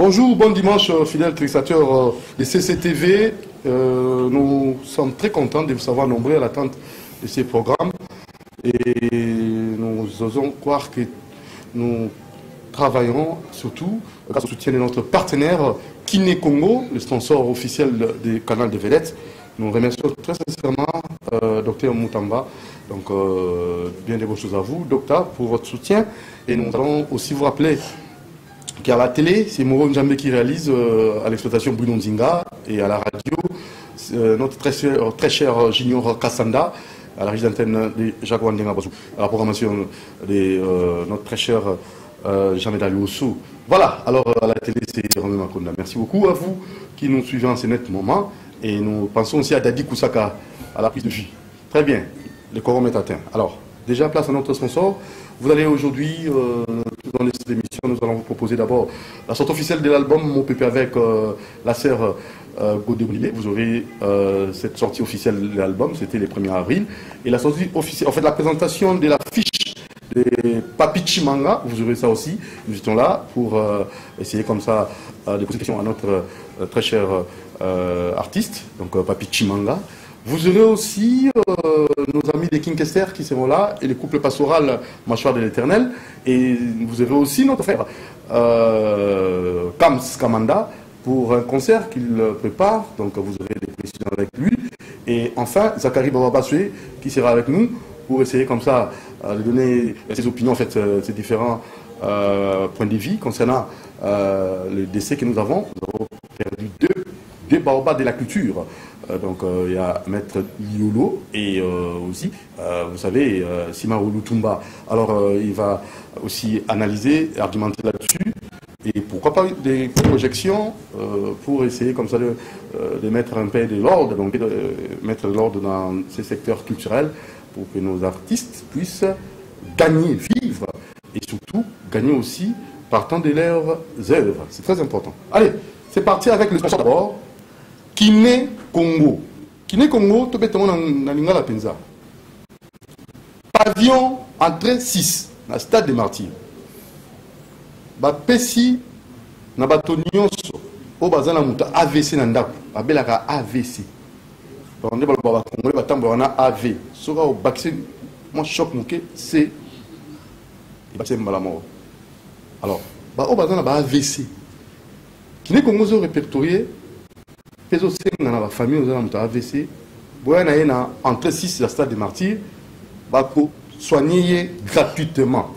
Bonjour, bon dimanche, fidèles téléspectateurs de CCTV. Nous sommes très contents de vous savoir nombreux à l'attente de ces programmes. Et nous osons croire que nous travaillerons surtout grâce au soutien de notre partenaire Kiné Congo, le sponsor officiel du canal de Vedette. Nous remercions très sincèrement Dr Moutamba. Donc, bien des bonnes choses à vous, docteur, pour votre soutien. Et nous allons aussi vous rappeler qu'à la télé, c'est Moro Njambe qui réalise à l'exploitation Bruno Nzinga, et à la radio, notre très cher Junior Kassanda, à la régie d'antenne de Jacques Wandenga Bazou, à la programmation de notre très cher Jameda Luosu. Voilà, alors à la télé, c'est Romain Makonda. Merci beaucoup à vous qui nous suivez en ce net moment. Et nous pensons aussi à Dadi Koussaka, à la prise de vue. Très bien, le quorum est atteint. Alors, déjà place à notre sponsor. Vous allez aujourd'hui, dans cette émission, nous allons vous proposer d'abord la sortie officielle de l'album Mon Pépé avec la sœur Godé Brillé. Vous aurez cette sortie officielle de l'album, c'était le 1er avril. Et la sortie officielle, en fait, la présentation de la fiche de Papi Chimanga, vous aurez ça aussi. Nous étions là pour essayer comme ça de poser des questions à notre très cher artiste, donc Papi Chimanga. Vous aurez aussi nos amis des Kinkester qui seront là, et le couple pastoral Mâchoire de l'Éternel. Et vous aurez aussi notre frère Kams Kamanda pour un concert qu'il prépare. Donc vous aurez des précisions avec lui. Et enfin, Zachary Bababasoué qui sera avec nous pour essayer comme ça de donner ses opinions, en fait, ses différents points de vue concernant le décès que nous avons. Nous avons perdu deux baobabs de la culture. Donc il y a Maître Liolo et aussi, vous savez, Sima Olutumba. Alors il va aussi analyser, argumenter là-dessus. Et pourquoi pas des projections pour essayer comme ça de mettre un peu de l'ordre, donc de mettre de l'ordre dans ces secteurs culturels pour que nos artistes puissent gagner, vivre et surtout gagner aussi partant de leurs œuvres. C'est très important. Allez, c'est parti avec le sponsor d'abord. Kiné Congo. Kiné Congo, tout bêtement dans Lingala Penza. Pavillon entrée 6, dans le stade des Martyrs. Bapesi, na batonyonso, au bazan la muta AVC nandaku, abelaka AVC. On dit baba Congolais batambo on a AV. Soka au vaccin, moi choc mouké, c'est le vaccin malamoro. Alors, au bazan la AVC. Kiné Congo zo répertorié. Les autres dans la famille, nous avons AVC. Boya na yena entre 6 à stade des Martyrs, bako soigner gratuitement.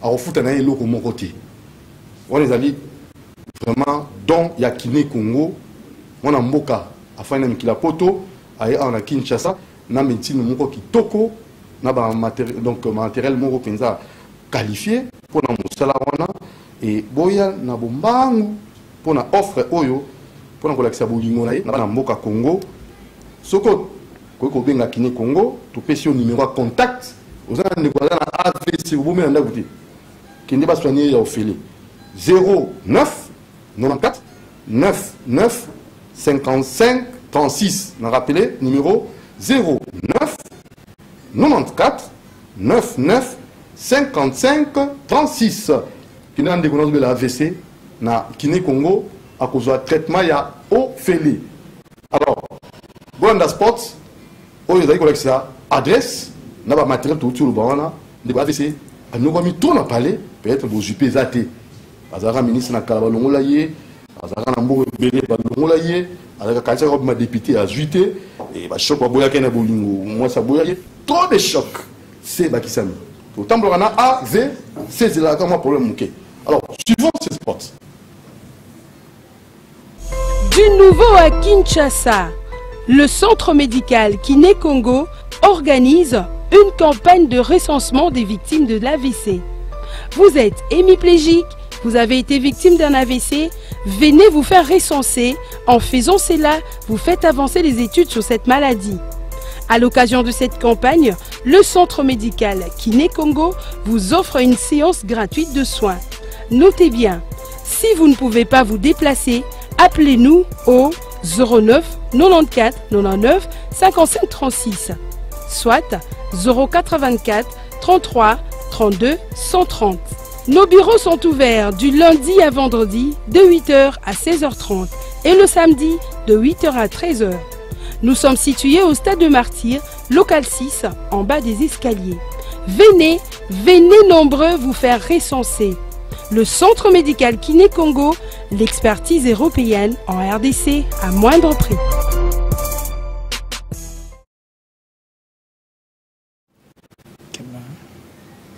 A refuta na yelo comme côté. On les a dit vraiment don ya Kiné Congo, on a mboka afin na mikila poto, aye on a Kinshasa, na médecine moko kitoko, na ba matériel donc matériel moko penza qualifié pour na musala wana et boya na bombangu pour na offre oyo. Pour nous bolingo na mboka Congo soko ko benga Kiné Congo to pesi numéro à contact aux ane ko na AVC bo me nda kuti kinde ba soigner ya ofeli 09 94 99 55 36 na rappeler numéro 09 94 99 55 36 kinde ande ko na AVC na Kiné Congo à cause du traitement, il y a Ophélie. Alors, Bonda Sports, où il y a ça, adresse, n'a pas matériel tout le monde, de quoi c'est, nous avons mis tout dans le palais, peut-être vos jupés athées. Azara ministre n'a qu'à l'ongolaye, Azara n'a pas belé par l'ongolaye, Azara quand il y a député à juiter, et bah choc à boya kena bolingo, moi ça boya, trop de chocs, c'est bah qui s'amuse. Autant qu'on a A, V, c'est là comme un problème mouqué. Alors, suivons ces sports. Du nouveau à Kinshasa, le centre médical Kiné Congo organise une campagne de recensement des victimes de l'AVC. Vous êtes hémiplégique, vous avez été victime d'un AVC, venez vous faire recenser. En faisant cela, vous faites avancer les études sur cette maladie. À l'occasion de cette campagne, le centre médical Kiné Congo vous offre une séance gratuite de soins. Notez bien, si vous ne pouvez pas vous déplacer, appelez-nous au 09 94 99 55 36, soit 084 33 32 130. Nos bureaux sont ouverts du lundi à vendredi de 8h à 16h30 et le samedi de 8h à 13h. Nous sommes situés au Stade de Martyrs, local 6, en bas des escaliers. Venez, venez nombreux vous faire recenser. Le Centre médical Kiné Congo, l'expertise européenne en RDC à moindre prix.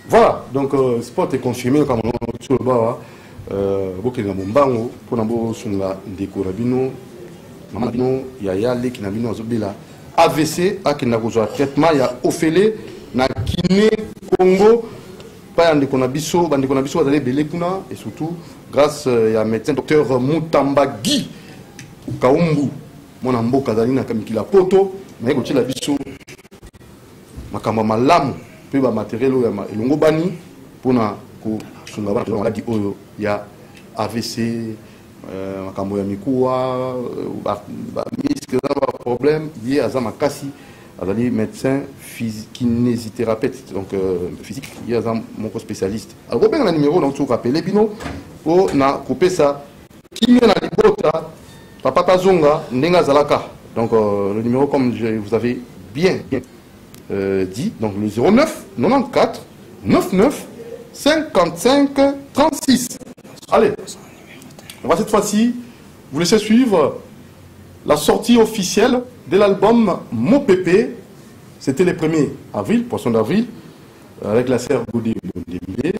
Voilà, donc sport est confirmé comme on sur le bas. Boké na bombango pour na bo sunga ndeko rabino mama bino ya yale ki na bino azobela AVC akina kozwa traitement ya Ophelé na Kiné Congo pa ndeko na biso bandeko na biso bazali belé kuna et surtout grâce ya médecin docteur Mutamba Guy Kaumbu mona mboka zali na kamikila poto na ko tshela biso makamba malamu pe ba matériel ya elongo bani pona ko sunga ba maladi oyo ya AVC makambo ya mikuwa ba miske za ba problème lié à za makasi azali médecin kinésithérapeute donc physique il y a mon spécialiste alors bien le numéro donc tu rappelles bino o na couper ça qui na libota papa Tazonga ndenga zalaka donc le numéro comme vous avez bien dit donc le 09 94 99 55 36. Allez, on va cette fois-ci vous laisser suivre la sortie officielle de l'album Mo Pépé. C'était le 1er avril, poisson d'avril, avec la sœur Godé Bondembe.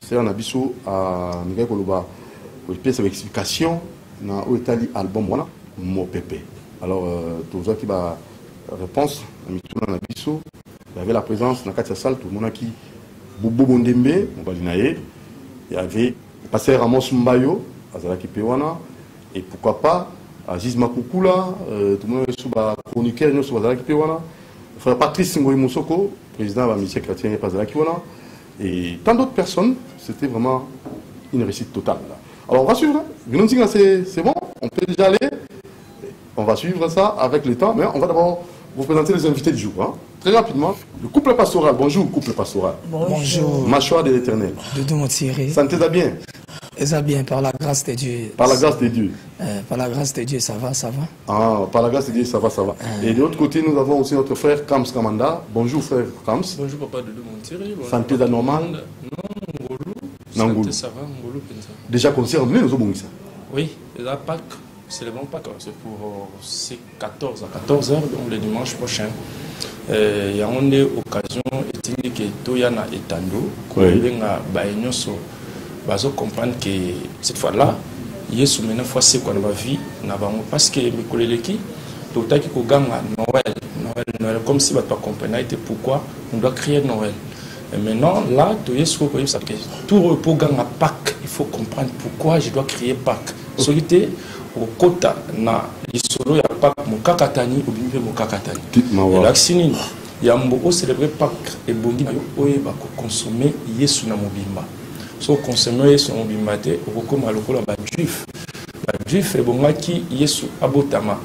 C'est un abisso à Miguel Koloba pour pièce avec explication dans l'Italie album voilà Mo Pépé. Alors, tous ceux qui va réponse, il y avait la présence dans la salle, tout le monde qui Bobo Bondembe, il y avait le pasteur Ramos Mbayo, Azalaki Pewana, et pourquoi pas Aziz Makoukoula, tout le monde est sous la chroniqueur, nous sommes Azalaki Pewana, le frère Patrice Ngoyi Moussoko, président de la mission chrétienne et Azalaki Pewana, et tant d'autres personnes, c'était vraiment une réussite totale. Alors on va suivre, c'est bon, on peut déjà aller, on va suivre ça avec le temps, mais on va d'abord vous présenter les invités du jour. Hein. Très rapidement, le couple pastoral. Bonjour, couple pastoral. Bonjour. Mâchoire de l'Éternel. Doudou Montiri. Santé-ça bien? Ça bien, par la grâce de Dieu. Par la grâce de Dieu. Par la grâce de Dieu, ça va, ça va. Ah, par la grâce de Dieu, ça va, ça va. Et de l'autre côté, nous avons aussi notre frère Kams Kamanda. Bonjour, frère Kams. Bonjour, papa Doudou Montiri. Santé-ça normal? Non, Ngolo. Santé, ça va, Ngolo. Déjà, concert, nous avons ça. Oui, la Pâques. C'est le bon Pâques, c'est pour 14 à 14h, donc le dimanche prochain. Il y a une occasion, et que Toyana et Tando, qu'on comprendre que cette fois-là, il y a une fois c'est qu'on va vivre, parce que mes collègues, tout à Noël, comme si on ne comprenait pas pourquoi on doit créer Noël. Et maintenant, là, tout repos gagne à Pâques, il faut comprendre pourquoi je dois créer Pâques. Solité, au kota na lisolo ya Pâques mokakatani obimbe mokakatani et l'axini ya mboko célébrer Pâques et bongi na yo oye ba ko consommer yesu na mobimba so consommer yesu na mobimba te okoma lokola ba juif e bongaki yesu abotama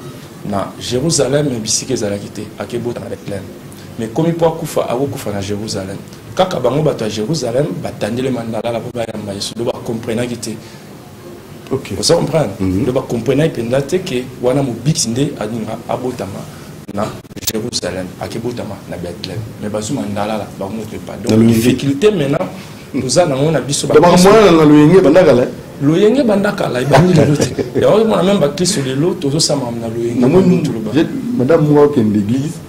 na Jérusalem bisike ezalaki te akebotama na Bethléem mais comme il peut kufa akokufa na Jérusalem kaka bango bato ya Jérusalem batandele mandala la po bayamba yesu do ba comprendre ki te. Ok. Vous comprenez? Le bas comprenez que wana mobixinde adinga abotama na Jérusalem, akebotama na Bethléem. Mais basu mandala la ba montre pas. Donc difficulté maintenant nous allons na biso ba. Ba moi na loyenge bandaka la. Loyenge bandaka la ibandi la lote. Et on a même ba sur les lots tozo sama na loyenge. Madame moi qui est l'église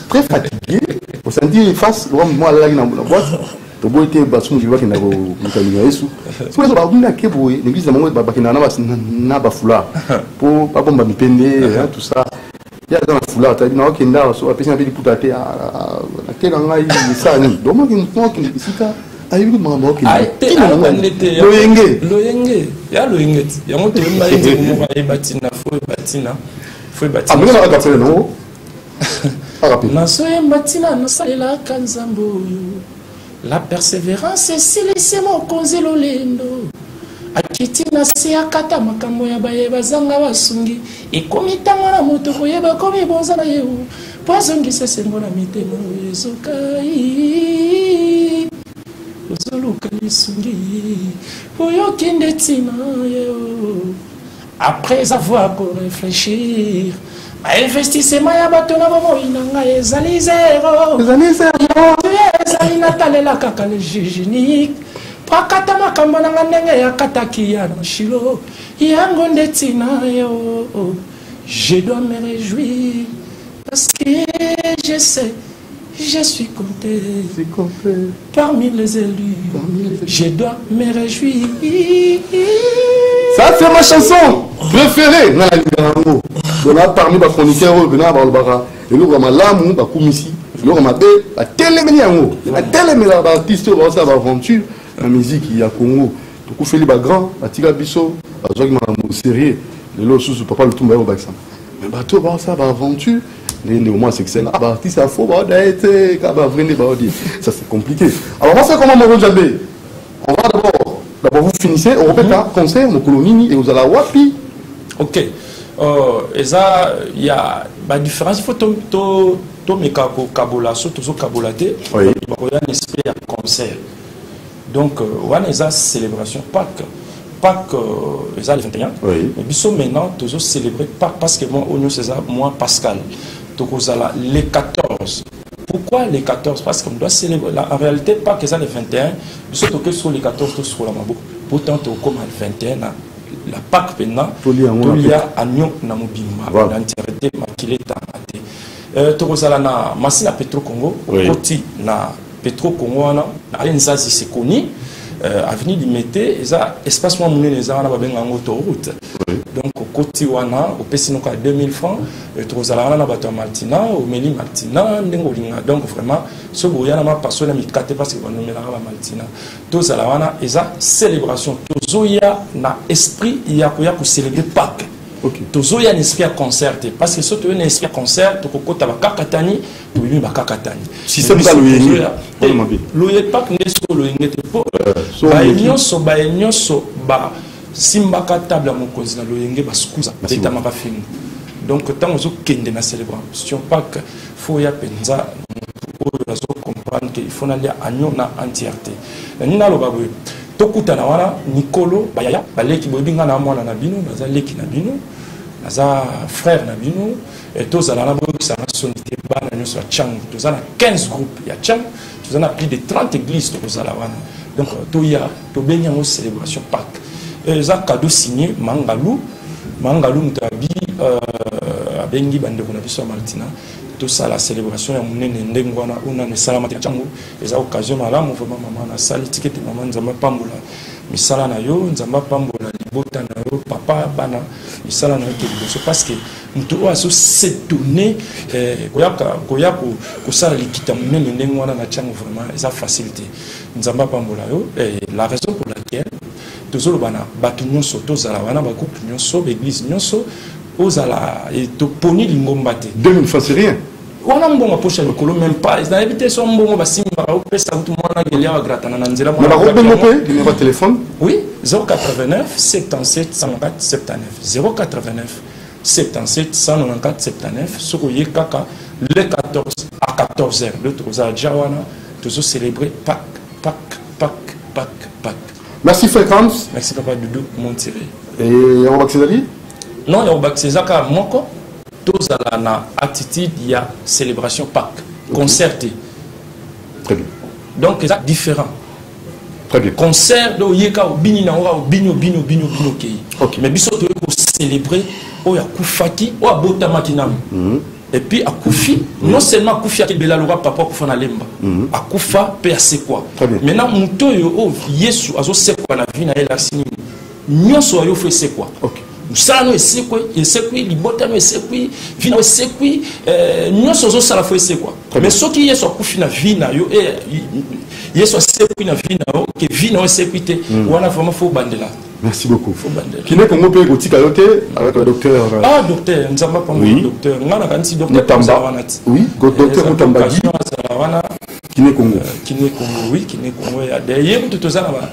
très fatiguée, vous sentez face moi là na boîte. To boite basu mjiwa kina ko mutalinga Yesu. So so ba bunda kebo l'église na mongo ba bakina na ba fula. Po ba bomba mipende tout ça. Il y a dans la fula ta na okenda so apesi na bi putate na kena ngai ça ni. Donc moi qui sika ayi ko mama okenda. Loyenge. Ya loyenge. Ya moto mba yete ko mo ba batina fo batina. Ah mais on va faire non. Na so batina no salela kanzambo. La persévérance est si laissez-moi causer l'olendo. Akiti na se akata makambo ya baye bazanga basungi. Ikomitanga na moto koyeba komi bonza na yeu. Poisongi se sengo na mitemo ezokai. luka lisungi oyo kende tina yo. Après avoir réfléchir, investissement ya bato na bomo inanga ezali zéro. Ezali natalela kaka le génique. Prakata makambo nanga ndenge ya kataki ya na shilo. Yango ndetina yo. Je dois me réjouir parce que je sais, je suis compté parmi les élus. Je dois me réjouir. Ça, c'est ma chanson préférée. On a parmi les chroniqueurs, on a parlé de Malamu, de Koumisi, de la téléméniango, la téléméniango, l'artiste, l'aventure, la musique, il y a Congo. Donc, on fait les bagrants, la Tiga Bisso, la Jacques Maramou, sérieux, les lots sous papa le tombé au bac. Mais bateau, ça va aventure. Les homosexuels, artiste, ça faut ça c'est compliqué. Alors, on fait comment, Moro Djabé? On va d'abord vous finissez, on répète un concert, mon colonini, et vous allez à Wapi. Ok. Et ça, il y a une différence. Il faut tout mes kabola, surtout kabolate. Il y a un esprit à concert. Donc, on a une célébration Pâques. Pâques, les 21. Mais biso maintenant, toujours célébrer Pâques parce que moi, moi Pascal. Donc, les 14. Pourquoi les 14? Parce qu'on doit célébrer. En réalité, pas que ça les 21. Surtout que sur les 14, tout sur la mabo. Pourtant, comme le 21, la Pâques maintenant, il y a Agnon Namobima. L'entièreté, Makileta. Tokozala na Masina Petro Congo. Côté na Petro Congo, na Alenzazi Sekoni. Avenue Limité, et ça, espace moi mon les gens en autoroute. Donc au côté wana, au Pessinoka 2000 francs, et Trozalana na bateau Martina, au Meli Martina, Ndengolinga. Donc vraiment, ce boyana ma personne mi kate parce que on nomme la Martina. Trozalana, et ça célébration. Tozoya na esprit yakoya pour célébrer Pâques. Tozoya un esprit à concert parce que surtout un esprit à concert, to kokota ba kakatani, to yimi ba kakatani. Si c'est pas le Pâques n'est sur le ngete po. Ba nyonso ba simbaka table à mon cousin le yenge ba skuza beta maka film. Donc tant ozo kende na célébration Pâques, faut ya penza pour comprendre qu'il faut aller à nyon na entièreté. Nina lo babwe. Tokuta na wana Nicolo bayaya baleki boyebinga na mwana na bino baza leki na bino baza frère na bino et tous ala na boyokisa na sonité bana nyonso ya Tchang tozana 15 groupes ya Tchang tozana plus de 30 églises tozala wana donc toya tobenya ngo célébration Pâques et ça cadeau signé Mangalou mutabi abengi bandeko na biso Martina tout ça la célébration ya munene ndengwana una ne salama tchango eza occasion malamu vraiment maman na sali ticket maman nzamba pambola misala na yo nzamba pambola libota na yo papa bana misala na yo te parce que mtu aso s'étonner koya ko sala likita munene ndengwana na tchango vraiment eza facilité nzamba pambola yo et la raison pour laquelle tozolo bana batu nyonso tozala wana ba groupe nyonso église nyonso ozala et to poni lingomba te 2000 francs c'est rien. On a un bon approche à l'école, même pas. Ils ont évité son bon bassin, ça tout le monde a gagné à gratter. On a un numéro de téléphone. Oui, 089 77 194 79. 089 77 194 79. Sur le 14 à 14h. Le Troza Djawana, toujours célébrer Pâques. Merci Fréquence. Merci Papa Doudou, mon tiré. Et Yabak Césali? Non, Yabak Césaka, Moko. Tous à la attitude, il y a célébration Pâques, concerté. Très bien. Donc, c'est différent. Très bien. Concert, do yeka au bini na ora au bino kei. Mais biso to ko célébrer o ya kufaki o abota makinam. Et puis à Koufi, non seulement Koufi a bela lora papa kufa na lemba. À Koufa pe asekwa. Maintenant muto yo o Yesu azo sekwa na vie na ela sini. Nyonso yo fe sekwa. OK. Musano esekwi libota no esekwi vina esekwi nyonso zo sala fo esekwa mais soki Yesu akufi na vina yo Yesu asekwi na vina yo ke vina esekwi te wana vraiment faut bandela. Merci beaucoup. Qui n'est qu'on peut gotika yote avec le docteur docteur nzamba pa docteur ngana kanti docteur Mutamba. Oui, docteur Mutamba. Kiné Congo. Kiné Congo, oui, Kiné Congo. D'ailleurs, tout ça là-bas.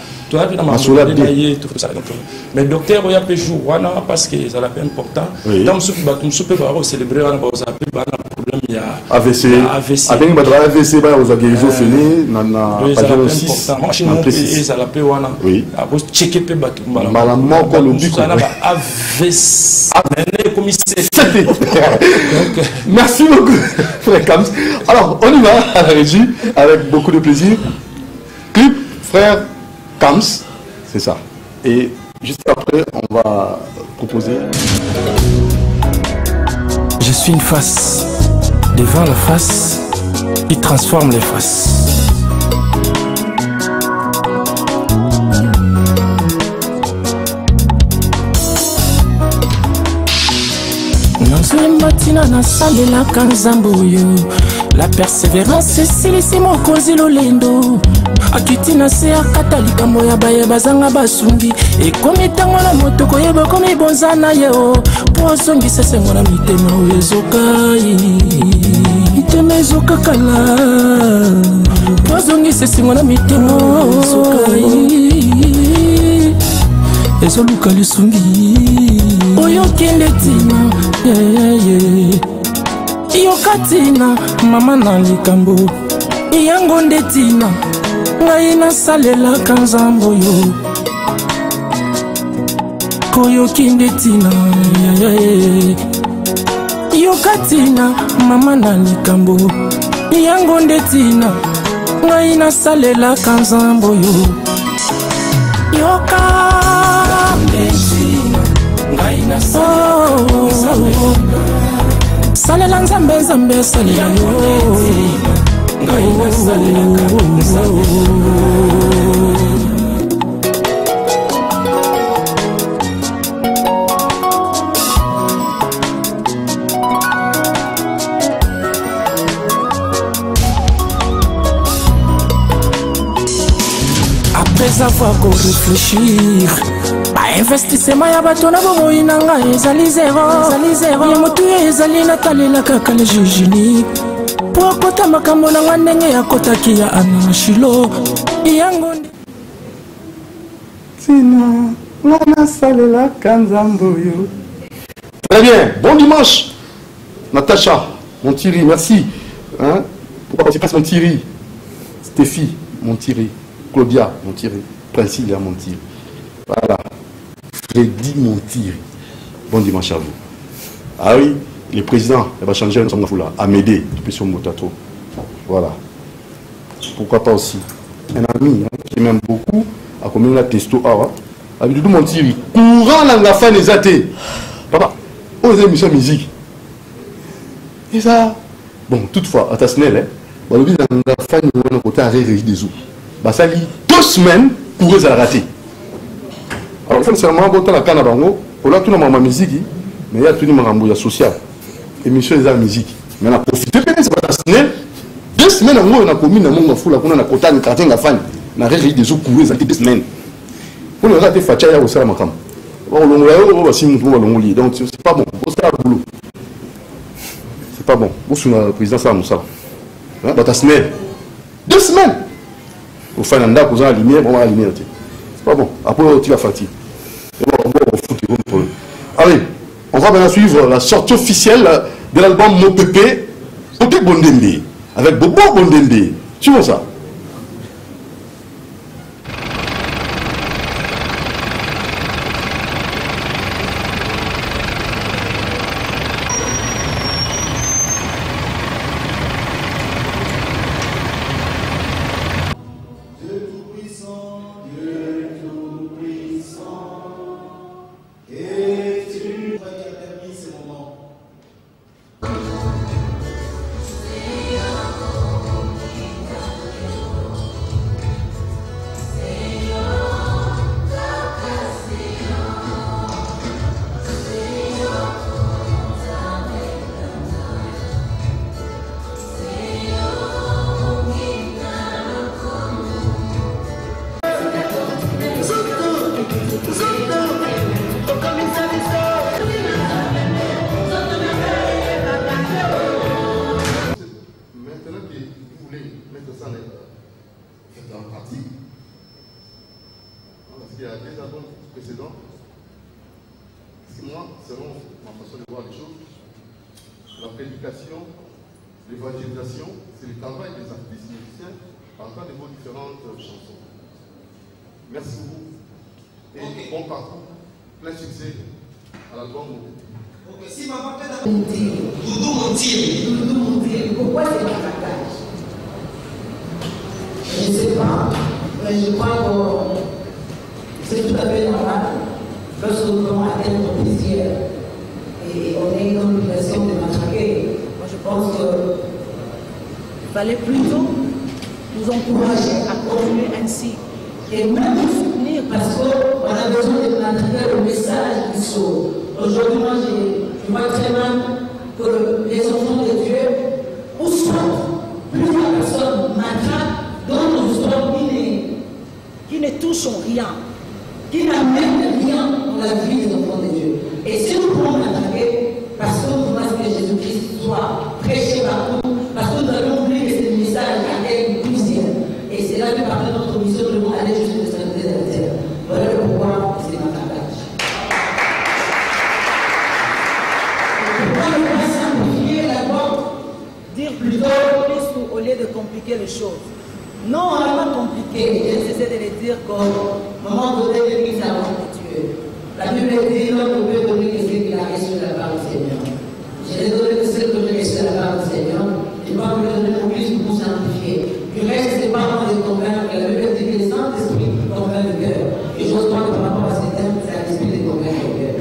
Mais docteur, il y a peu jour, parce que ça l'a fait important. Dans ce que nous célébrer, on a problème, il y a AVC. AVC. Avec AVC, vous avez guérison finie, on a pas 6. Et ça l'a fait, oui. Vous checkez peu malamment comme le but. AVC. Merci beaucoup, frère Kams. Alors, on y va à la régie avec beaucoup de plaisir. Clip, frère Kams, c'est ça. Et juste après, on va proposer. Je suis une face devant la face qui transforme les faces. Matina na salela kanzamboyo. La persévérance silisi mokonzi lolendo. Akiti na se akata likambo ya baye bazanga basungi. Ekomi tango na moto koyeba komi bonzana yo. Po songisa sengo na mitema ezokai. Mitema ezokakala. Po songisa sengo na mitema ezokai. Ezoluka lisungi. Oyo kende tina, iyo katina, mama na likambo. Iyango nde tina, ngai na salela kanzambo yo. Koyo kende tina, iyo katina, mama na likambo. Iyango nde tina, ngai na salela kanzambo yo. Yoka nde tina. Salela nzambe nzambe salela yo. Après avoir réfléchir, investissement ya bato na bomoi nanga ezali zero. Ya motu ezali natalela kaka le jujini. Po akota makambo nanga ndenge ya kotaki ya ana shilo. Yango tina ngana salela kanzambo yo. Très bien, bon dimanche Natacha, mon Thierry, merci. Hein? Pourquoi pas tu passes mon Thierry? Stéphie, mon Thierry. Claudia, mon Thierry. Priscilla, mon Thierry. Voilà. Freddy Montir. Bon dimanche à vous. Ah oui, le président, il va changer un là. Amédée, depuis son motato. Voilà. Pourquoi pas aussi un ami, hein, qui m'aime beaucoup, a commis la testo awa. Avec tout mon Thierry. Courant la fin des athées. Papa, aux émissions musique. Et ça, bon, toutefois, à ta snelle, bah, le but de la fin, nous avons côté à réagir des eaux. Bah, ça lit 2 semaines pour eux à la rater. Alors, sincèrement, quand on a un bango, on a tout dans ma musique, mais il y a tout dans ma musique sociale. Émission des arts musique. Mais on a profité, c'est pas la semaine. 2 semaines, on a commis dans mon foule, on a côté de quartier, on a réagi des eaux pour eux à 2 semaines. On a raté Fatia au Salam Makam. Donc, c'est pas bon. C'est pas bon. Vous êtes le président Salam Moussa. Bah, semaine. 2 semaines. Au final, on a la lumière, on a la lumière. C'est pas bon. Après, tu vas fatiguer. Allez, on va maintenant suivre la sortie officielle de l'album Mon Pépé, Côté Bondende, avec Bobo Bondende. Tu vois ça? précédents. Moi, selon ma façon de voir les choses, la prédication, l'évangélisation, c'est le travail des artistes musiciens en train de vos différentes chansons. Merci beaucoup. Et bon parcours, plein succès à l'album. Si maman peut Doudou Montier, pourquoi c'est un attaque? Je ne sais pas, mais je crois que c'est tout à fait normal. Lorsque nous allons atteindre nos plaisirs et on est dans l'obligation de matraquer, moi je pense qu'il fallait plutôt nous encourager à continuer ainsi et même nous soutenir parce qu'on a besoin de matraquer le message du saut. Aujourd'hui, moi je vois très mal que les enfants de Dieu, où sont plusieurs personnes matraquent dans nos histoires qui ne touchent rien, qui n'amènent rien dans la vie des enfants de Dieu. Et si nous pouvons matraquer, parce que nous voulons que Jésus-Christ soit prêché partout, parce que nous avons oublié que c'est le message à elle du ciel. Et c'est là que par notre mission, nous devons aller jusqu'à l'extrémité de la terre. Voilà le pouvoir, c'est matraquage. Pourquoi ne pas simplifier d'abord, dire plutôt plus au lieu de compliquer les choses? Non, on n'a pas compliqué. J'essaie de le dire qu'au moment donné, l'Église a tué. La Bible dit l'homme ne peut donner que ce qu'il a reçu de la part du Seigneur. Je l'ai donné que ce que j'ai reçu de la part du Seigneur. Je ne vais pas vous le donner pour plus pour simplifier. Du reste, ce n'est pas moi de convaincre. La Bible dit que le Saint-Esprit convainc le cœur. Et j'ose croire que par rapport à ce thème, c'est à l'Esprit de convaincre le cœur.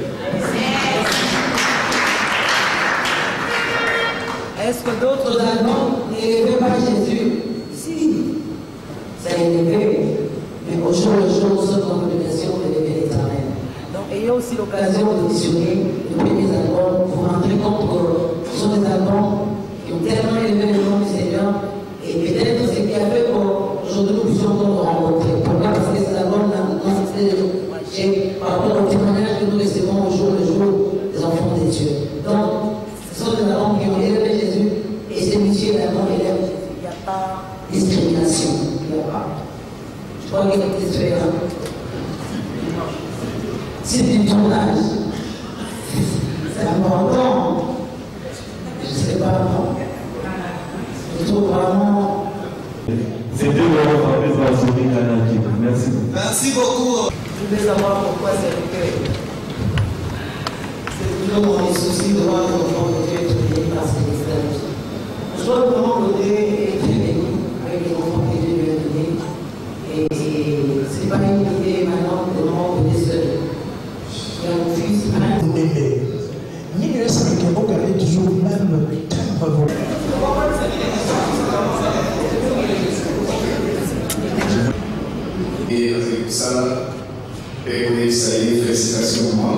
Est-ce que d'autres albums n'élevaient pas Jésus? Si. Ça a élevé, mais au jour le jour, nous sommes en obligation d'élever l'Éternel. Donc, ayons aussi l'occasion d'auditionner les premiers albums pour rendre compte que ce sont des albums qui ont tellement élevé le nom du Seigneur et peut-être ce qui a fait qu'aujourd'hui nous puissions nous rencontrer. Pourquoi? Parce que ces albums n'ont cessé de marcher par rapport au témoignage que nous recevons au jour le jour des enfants de Dieu. Donc, ce sont des albums qui ont élevé Jésus et ces messieurs d'albums élèvent Jésus. Il n'y a pas de discrimination. Je crois qu'il est différent. C'est du tournage. C'est important. Je ne sais pas. Je trouve vraiment. C'est deux euros frappés dans la souris canadienne. Merci beaucoup. Merci beaucoup. Je voulais savoir pourquoi c'est recueil. C'est toujours mon souci de voir l'enfant de Dieu être béni par ses messages. Je crois que vraiment que Dieu est très béni avec les enfants que Dieu lui a donnés. Et ce n'est pas une idée maintenant de l'enfant de Dieu seul. Il y a un fils, un bébé. Il y a toujours même timbre. Et avec ça, félicitations moi,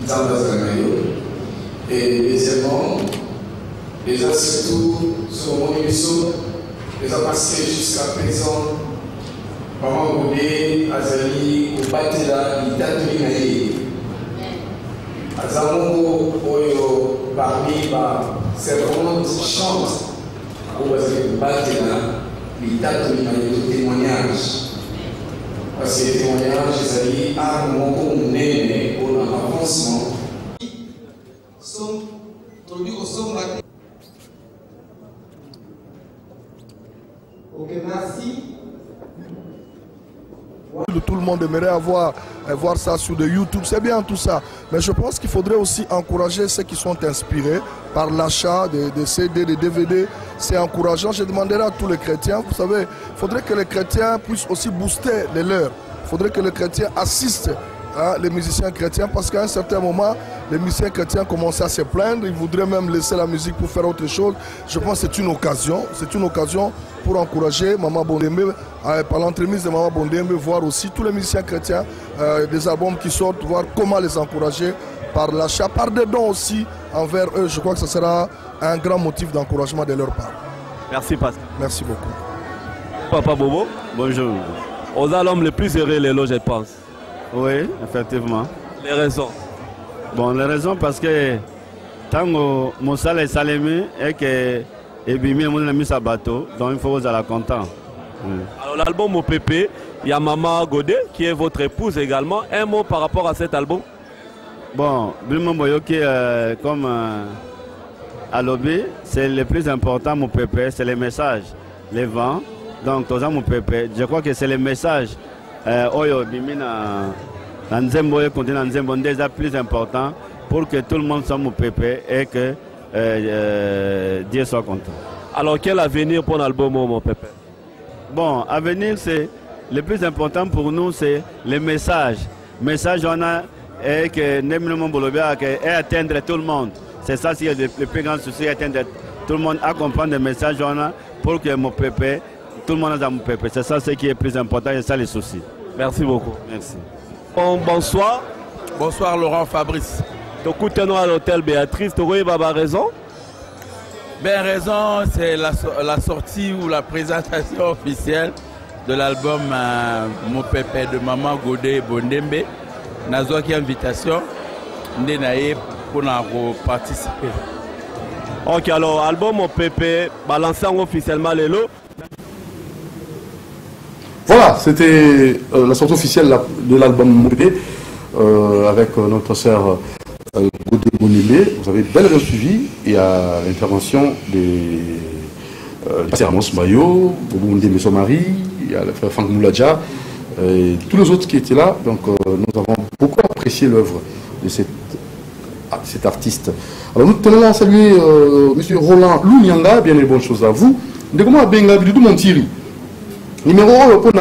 dans le et deuxièmement, déjà surtout sur mon émission, les a passé jusqu'à présent, par Goudé, Azali, au Batela, l'Itatouille Naïe. Azamongo, Oyo, Barbi, servante, chante, au Batela, l'Itatouille Naïe, le témoignage. Parce que les témoignages, Azali, à mon néné, pour l'avancement. Ok, merci. Tout le monde aimerait voir ça sur YouTube, c'est bien tout ça. Mais je pense qu'il faudrait aussi encourager ceux qui sont inspirés par l'achat des CD, des DVD. C'est encourageant. Je demanderai à tous les chrétiens, vous savez, il faudrait que les chrétiens puissent aussi booster les leurs. Il faudrait que les chrétiens assistent les musiciens chrétiens parce qu'à un certain moment, les musiciens chrétiens commençaient à se plaindre. Ils voudraient même laisser la musique pour faire autre chose. Je pense que c'est une occasion pour encourager Maman Bondembe, par l'entremise de Maman Bondembe, voir aussi tous les musiciens chrétiens, des albums qui sortent, voir comment les encourager par l'achat, par des dons aussi envers eux. Je crois que ce sera un grand motif d'encouragement de leur part. Merci Pascal. Merci beaucoup. Papa Bobo, bonjour. Aux l'homme le plus heureux, les lots, je pense. Oui, effectivement. Les raisons? Bon, les raisons parce que tant que mon salaire est salémé et que et bien mon ami sa bateau, donc il faut que vous soyez content. Alors l'album OPP, Il y a Maman Godé, qui est votre épouse également. Un mot par rapport à cet album? Bon, comme à l'obé, c'est le plus important, mon pépé, c'est les messages, les vents. Donc, tout ça, mon pépé, je crois que c'est les messages. Oyo, Bimina, Nzembo, continent Nzembo, déjà plus important pour que tout le monde soit mon pépé et que Dieu soit content. Alors, quel avenir pour l'album, mon pépé? Bon, avenir, c'est le plus important pour nous, c'est les messages. Message, on a et que et atteindre tout le monde. C'est ça, c'est le plus grand souci, atteindre tout le monde à comprendre les messages, on a pour que mon pépé, tout le monde a mon pépé. C'est ça ce qui est plus important et ça les soucis. Merci beaucoup. Merci. Bonsoir. Bonsoir Laurent Fabrice. Écoutez-nous à l'hôtel Béatrice, tu as raison? Ben raison, c'est la sortie ou la présentation officielle de l'album Mon Pépé de Maman Godé Bondembe. Nazo qui invitation, Ndenaye pour participer. Ok, alors album Mon Pépé, balancé officiellement les lots. Voilà, c'était la sortie officielle de l'album Mon Pépé avec notre sœur Godé Bondembe. Vous avez bien suivi. Il y a l'intervention des pasteur Amos Mayo, Bobo Ndembe Somari, il y a le frère Franck Mouladja, et tous les autres qui étaient là. Donc nous avons beaucoup apprécié l'œuvre de cet artiste. Alors nous tenons à saluer M. Roland Lounianga, bien les bonnes choses à vous. Ndekoma Benga Bidou Montiri. Numéro 1 pour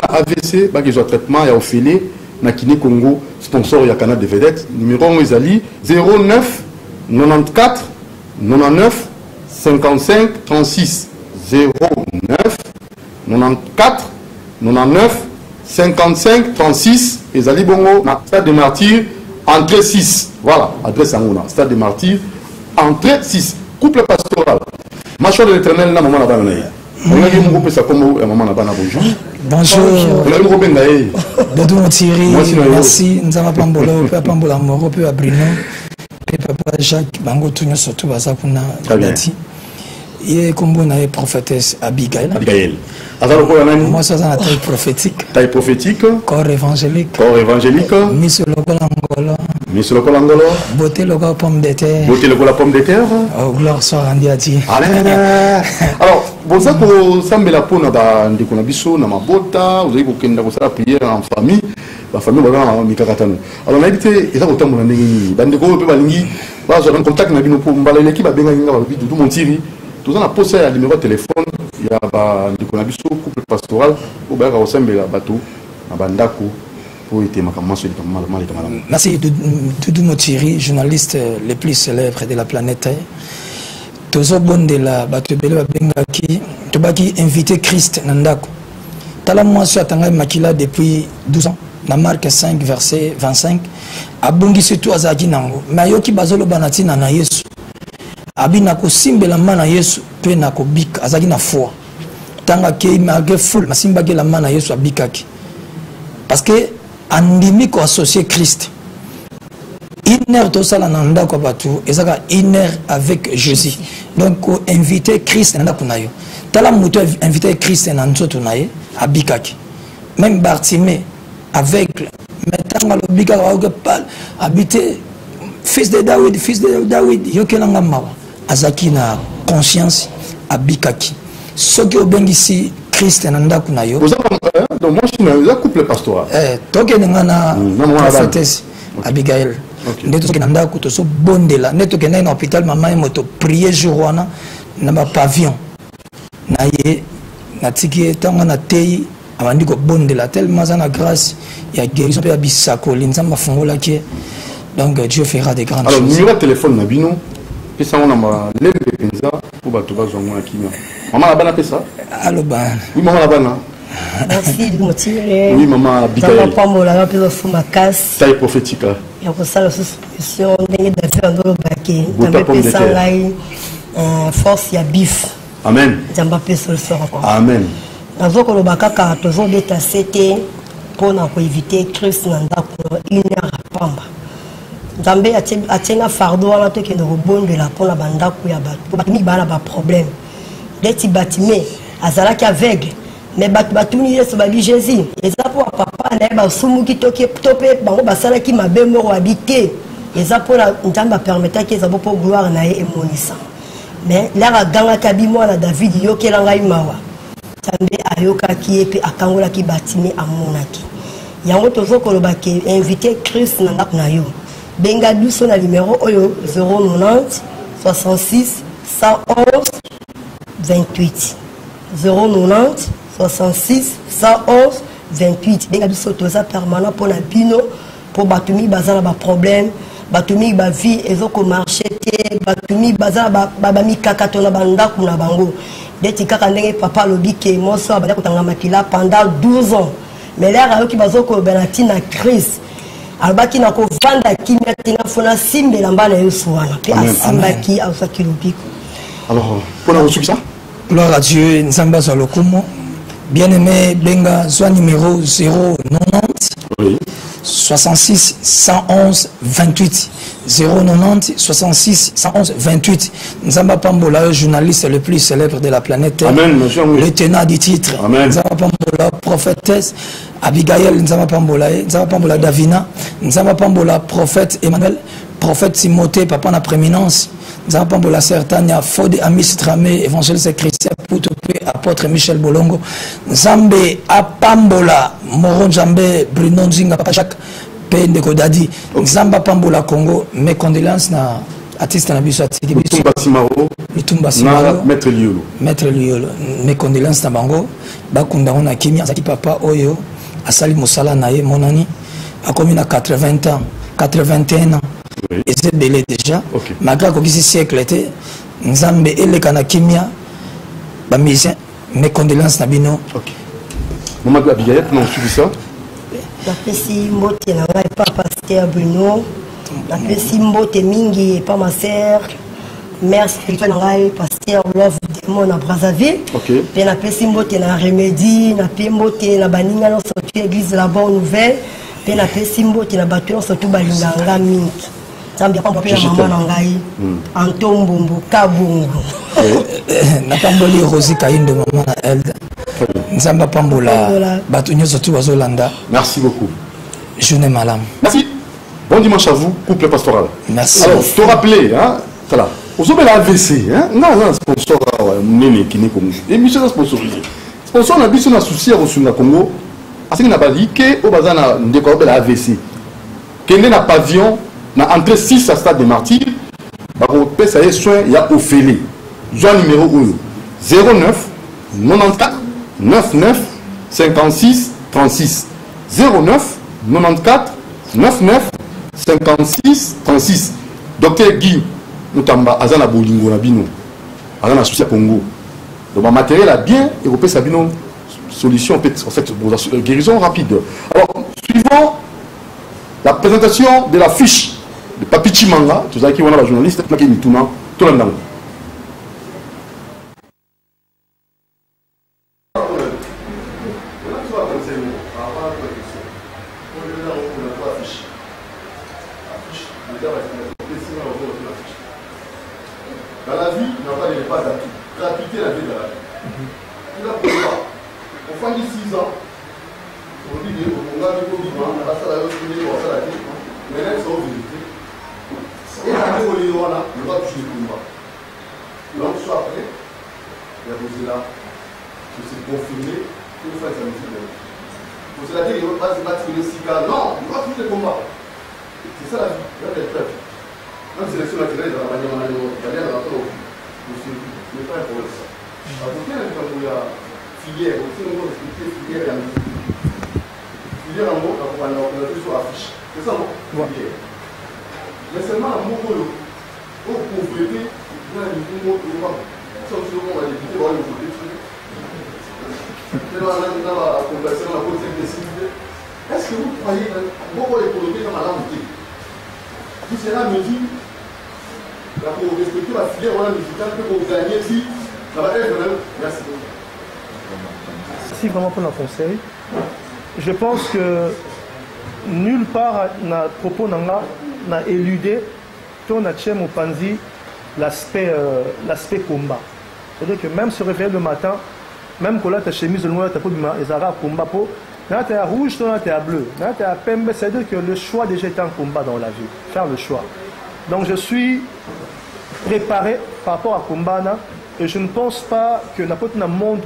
AVC, qui ont traitement, il y a Ophélie, Nakini Congo, sponsor, il y a Canal de Vedette. Numéro 1 Isali 09 94 99 55 36 09 94 99 55 36 et Zali Bongo, Stade des Martyrs, entrée 6. Voilà, adresse en Stade des Martyrs, entrée 6. Couple pastoral. Machon de l'Éternel, na maman la banane. On a dit mon groupe ça comme maman la banane. Bonjour. Bonjour. On a dit mon groupe Bengaé. Doudou Thierry. Merci. Nous avons Pambolo, Pambola Moro, Papa Bruno, Papa Jacques, Bango Tunyo surtout Bazakuna. Et comme on a prophétesse Abigail. Abigail. Moi, ça, c'est la taille prophétique. Taille prophétique. Corps évangélique. Corps évangélique. Miss Lokolangolo. Miss Lokolangolo. Beauté Lokola pomme de terre. Beauté Lokola pomme de terre. Oh, gloire soit rendue à Dieu. Alors, bon, ça, pour ça, mais la peau, on a des conabiso, on a ma bota, vous avez beaucoup de prière en famille. La famille, on a Mikakatano. Alors, on a dit, et ça, autant, on a dit, dans des gros peu, on a un contact, on a dit, on a l'équipe, on a dit, tout mon Thierry. Tout ça, on a posé un numéro de téléphone. Il y a un couple pastoral pour ressembler à bateau, à Bandako, pour être merci Doudou Thierry, journaliste le plus célèbre de la planète. Tozo bon de la bateau Belo Bengaki, Tobaki invité Christ Nandako. Tala moi sur Tanga Makila depuis 12 ans. Na Marc 5, verset 25. Abongi surtout Azaki Nango. Mayoki Bazolo Banati na Yesu. Abina ko simbela mana Yesu pe na ko bik azaki na foi tanga ke malgré full masimba ke la mana Yesu abikaki parce que andimi ko associer Christ une heure to sala nanda ko batu ezaka une heure avec Jésus donc ko inviter Christ nanda kunayo tala muto inviter Christ na nzoto naye abikaki même Bartimée aveugle metanga lo bikaka ko pas habiter fils de David yokelanga mawa azaki na conscience abikaki soki obengisi Christ na ndaku na yo donc moi je suis un couple pastoral toke na prophétesse Abigail ndeto soki na ndaku to so bondela ndeto ke na hôpital maman moto prier jour wana na ba pavillon na ye na tiki tanga na tei abandi ko bondela tellement ça na grâce ya guérison pe abisako linzamba fongola ki donc Dieu fera des grandes choses. Alors numéro de téléphone Nabino, puis ça on a ma lèvre penza pour batuba zongo na kimia. Maman la bana pesa? Allo ban. Oui maman la bana. Merci Montire. Oui maman Abigail. Tama pambola na pesa fuma kas. Taille prophétique. Ya ko sala solution ndenge da ndolo baki. Na pesa ngai force ya bif. Amen. Jamba pesa solution. Amen. Nazoko lo bakaka tozo beta c'était pour na ko éviter Christ na ndako une heure à pamba. Zambé a fardeau wana to ke no bondela pour la bandako ya bato ba mi bala ba problème deti batimé azala ki aveugle mais batuni yesu babi Jésus eza pour papa na ba sumuki toke topé bango basala ki mabe moko habité eza pour la ndamba permettre que eza pour gloire na ye emonisa mais là ganga kabimo na David yokela ngai mawa tambe ayoka ki epe akangola ki batimi amonaki yango tozo koloba ke invité Christ na ndako na yo benga biso na numéro oyo 090 66 111 28 090 66 111 28 benga biso toza permanent pour la bino pour batumi bazala ba problème batumi ba vie ezoko marché te batumi bazala ba mikaka to na bandako na bango deti kaka ndenge papa lobi ke moso abada kutanga makila pendant 12 ans mais là ayoki bazoko benati na Christ albaki na ko vanda kimia tinga fona simbe lamba na yesu wana pe asimbaki ausaki lobiko. Alors pour la ressource ça gloire à Dieu nzamba za lokumo bien-aimé benga soit numéro 090 oui 66 111 28 090 66 111 28 Nzamba Pambola, journaliste le plus célèbre de la planète. Amen, monsieur. Le tenant du titre. Amen. Nzamba Pambola, prophétesse Abigail Nzamba Pambola Davina, Nzamba Pambola, prophète Emmanuel, prophète Timothée, papa en prééminence. Nzamba Pambola Certania, Fode Amis Tramé, évangéliste chrétien, Poutopé, apôtre Michel Bolongo, Nzambe Apambola, Moron Nzambe, Bruno Nzinga, Papa Jacques, Pende Kodadi, Nzamba Pambola Congo, mes condoléances na artiste na biso atiki biso. Lutumba Simaro, Maître Liolo. Maître Liolo, mes condoléances na bango, bakunda on a kimia, zaki papa oyo, asali mosala na ye monani, a commis na 80 ans, 81 ans. Oui. Et c'est belé déjà. Okay. Malgré que ce siècle était, Nzambe eleka na kimia, ba musicien, mes condoléances na bino. Ok. Maman Abigail, non, suivi ça. Napesi mbote na ngai pa pasteur Bruno. Napesi mbote mingi pa ma sœur, mère spirituelle na ngai pasteur Love Demon na Brazzaville. Ok. Pe napesi mbote na Remedy, napesi mbote na baninga no sorti église la bonne nouvelle. Pe napesi mbote na bato no sorti balinga nga mingi. Zambi pa mpe maman na ngai Antombombo Kabungu. Na pamboli Rosie Kaindo maman na Elda. Nzamba Pambola bato nyoso tu bazolanda. Merci beaucoup. Journée malam. Merci. Bon dimanche à vous, couple pastoral. Merci. Alors, te rappeler, hein, voilà. Vous avez la AVC, hein, non, sponsor, Nene qui n'est comme nous. Émission sponsorisée. Sponsor, on a vu son associé au Sud Congo. Parce qu'il n'a pas dit que au bazar na décor de la AVC. Qu'il n'a pavillon, na entrée 6 à Stade des Martyrs. Bah, on peut ça y est soin, il y a Ophélie. Joint numéro 1 09 94 99 56 36 09 94 99 56 36. Docteur Guy Noutamba Azana Bolingo Nabino Azana Soucia Congo. Donc ma matériel a bien et on peut Sabino solution en fait pour guérison rapide. Alors suivant la présentation de la fiche de Papi Chimanga, tu sais qui on a la journaliste qui est tout le monde. Dans la vie, il n'y a pas de repas à tout. Gratuité, la vie de la vie. Tu l'as pour moi. Au fond de 6 ans, on dit que on a vu qu'on vit, on a ça, on a ça, mais là, c'est en vérité. Et la vie, on est là, on va toucher le combat. Donc, soit après, il y a posé là, que c'est confirmé, qu'il faut être un pour cela dire, il ne va pas se battre le cigare. Non, il va toucher le combat. C'est ça la vie, il y a des preuves. Même si l'élection naturelle, dans la manière dont il y a ce n'est pas un problème. Alors, quand il y a filière, aussi on doit expliquer filière et amitié. Filière en mot, on a plus sur la fiche. C'est ça, non? Filière. Mais seulement un mot pour compléter, il y a un mot pour le moment. Ça aussi, on va débuter, on va le compléter. Maintenant, on a conversé dans la politique des civils. Est-ce que vous croyez que beaucoup de coloquer dans la langue? Tout cela me dit, pour respecter la filière, on a musicale, pour gagner si ça va être même. Merci. Merci vraiment pour le conseil. Je pense que nulle part, na propos n'a éludé, ton a au panzi l'aspect combat. C'est-à-dire que même se réveiller le matin, même quand ta chemise noire, ta peau de Zara, combat peau, là tu es à rouge, là tu es à bleu, là tu es à pembe, c'est-à-dire que le choix déjà est un combat dans la vie, faire le choix. Donc je suis préparé par rapport à Kumbana et je ne pense pas que n'importe quel monde,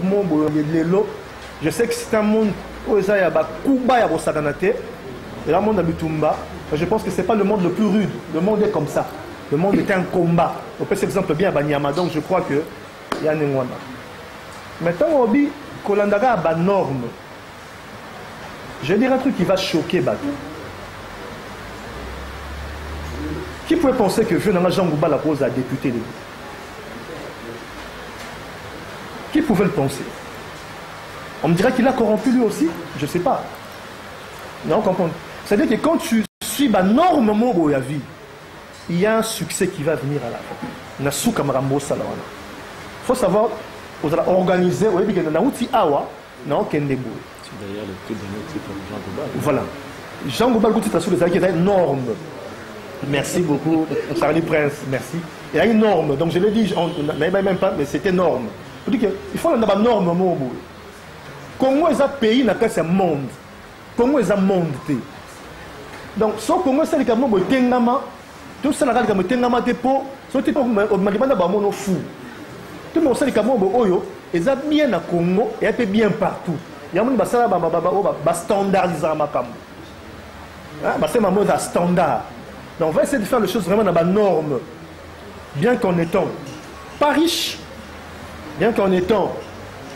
je sais que c'est un monde où il y a Kuba, et là, le monde de Lutumba, je pense que ce n'est pas le monde le plus rude, le monde est comme ça. Le monde est un combat. On peut cet exemple bien à Banyama, donc je crois que il y a un Nengwana. Maintenant, on dit Kolandara a des normes. Je vais dire un truc qui va choquer Batou. Qui pouvait penser que Jean Gouba la pose à député de lui? Qui pouvait le penser? On me dirait qu'il a corrompu lui aussi? Je ne sais pas. Non, comprendre. C'est-à-dire que quand tu suis la norme de la vie, il y a un succès qui va venir à la fin. Il faut savoir, vous allez organiser, vous allez dire que vous avez voilà. Jean Gouba, il y a une norme. Merci beaucoup, Charlie Prince, merci. Il y a une norme, donc je l'ai dit, on n'avait même pas, mais c'était norme. Il faut avoir une norme. Congo est un pays dans lequel c'est un monde. Congo est un monde. Donc, si Congo est un monde, tout ça, c'est un monde de peau, c'est un monde fou. Tout le monde sait que c'est bien à Congo et c'est bien partout. Il y a un monde qui est standardisé. C'est un mode standard. Donc, on va essayer de faire les choses vraiment dans la norme. Bien qu'en étant pas riche, bien qu'en étant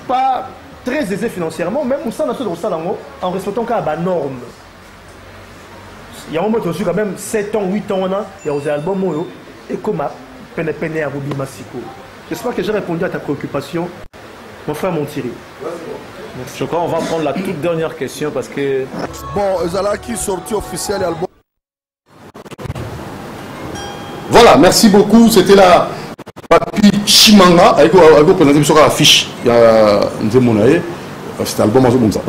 pas très aisé financièrement, même en respectant la norme. Il y a un moment où je suis quand même 7 ans, 8 ans, il y a des albums et comme Pene Arubi Massiko. J'espère que j'ai répondu à ta préoccupation, mon frère Monthierry. Je crois qu'on va prendre la toute dernière question parce que... Bon, Zala qui sorti officiel album. Voilà, merci beaucoup. C'était la Papi Chimanga. Elle a présenté sur la fiche. Il y a cet album comme ça.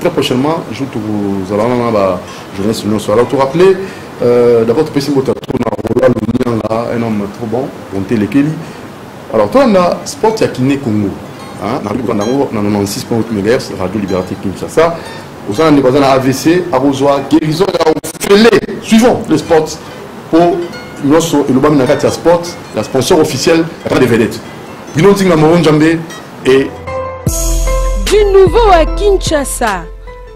Très prochainement, je vous allez jeunesse union soir. Alors, tu rappelais, d'abord, tu peux essayer de un homme trop bon, Bonté Lekeli. Alors, toi, on a Sport Yakine Congo. On a 96.8 MHz, Radio Liberté Kinshasa. Vous avez un AVC, Arrosoir, guérison, suivons les sports pour le Sport, la sponsor officielle des vedettes. Et du nouveau à Kinshasa,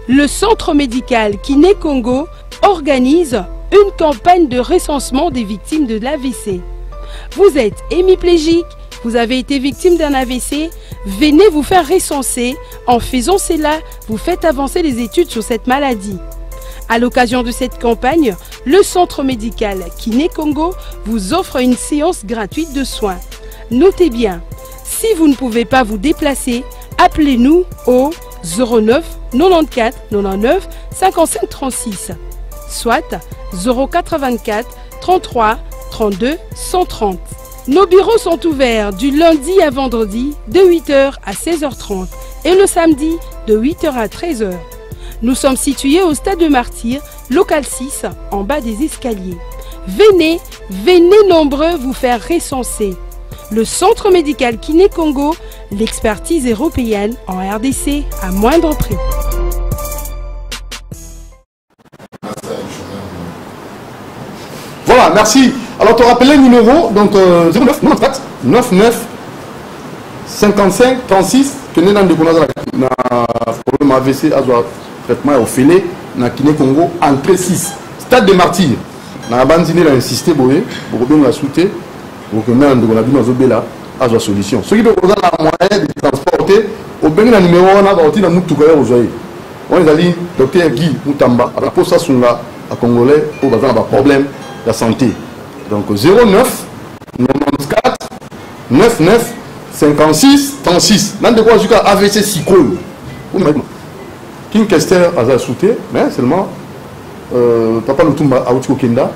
le centre médical Kiné Congo organise une campagne de recensement des victimes de l'AVC. Vous êtes hémiplégique, vous avez été victime d'un AVC, venez vous faire recenser. En faisant cela, vous faites avancer les études sur cette maladie. À l'occasion de cette campagne, le centre médical Kiné Congo vous offre une séance gratuite de soins. Notez bien, si vous ne pouvez pas vous déplacer, appelez-nous au 09 94 99 55 36, soit 084 33 32 130. Nos bureaux sont ouverts du lundi à vendredi de 8h à 16h30 et le samedi de 8h à 13h. Nous sommes situés au Stade de Martyrs, local 6, en bas des escaliers. Venez nombreux vous faire recenser. Le centre médical Kiné Congo, l'expertise européenne en RDC à moindre prix. Voilà, merci. Alors, tu rappelles le numéro, donc 09 94 99 55 36, que nous avons problème AVC, traitement au filet, na Kiné Congo, entrée 6, Stade de Martyrs. Na abandonné, a insisté, pour bien la souter, pour que nous avons la solution. Ceux qui ont la moyen de transporter, au bien le numéro, on a parti dans Moutoukaïa aux oeils. On est allé, docteur Guy Moutamba, à la poste à Congolais, pour avoir un problème de santé. Donc 09 94 99 56 36. Dans de quoi jusqu'à AVC Sikol. King Kester a sauté, mais seulement Papa Lutumba a outil au Kenda.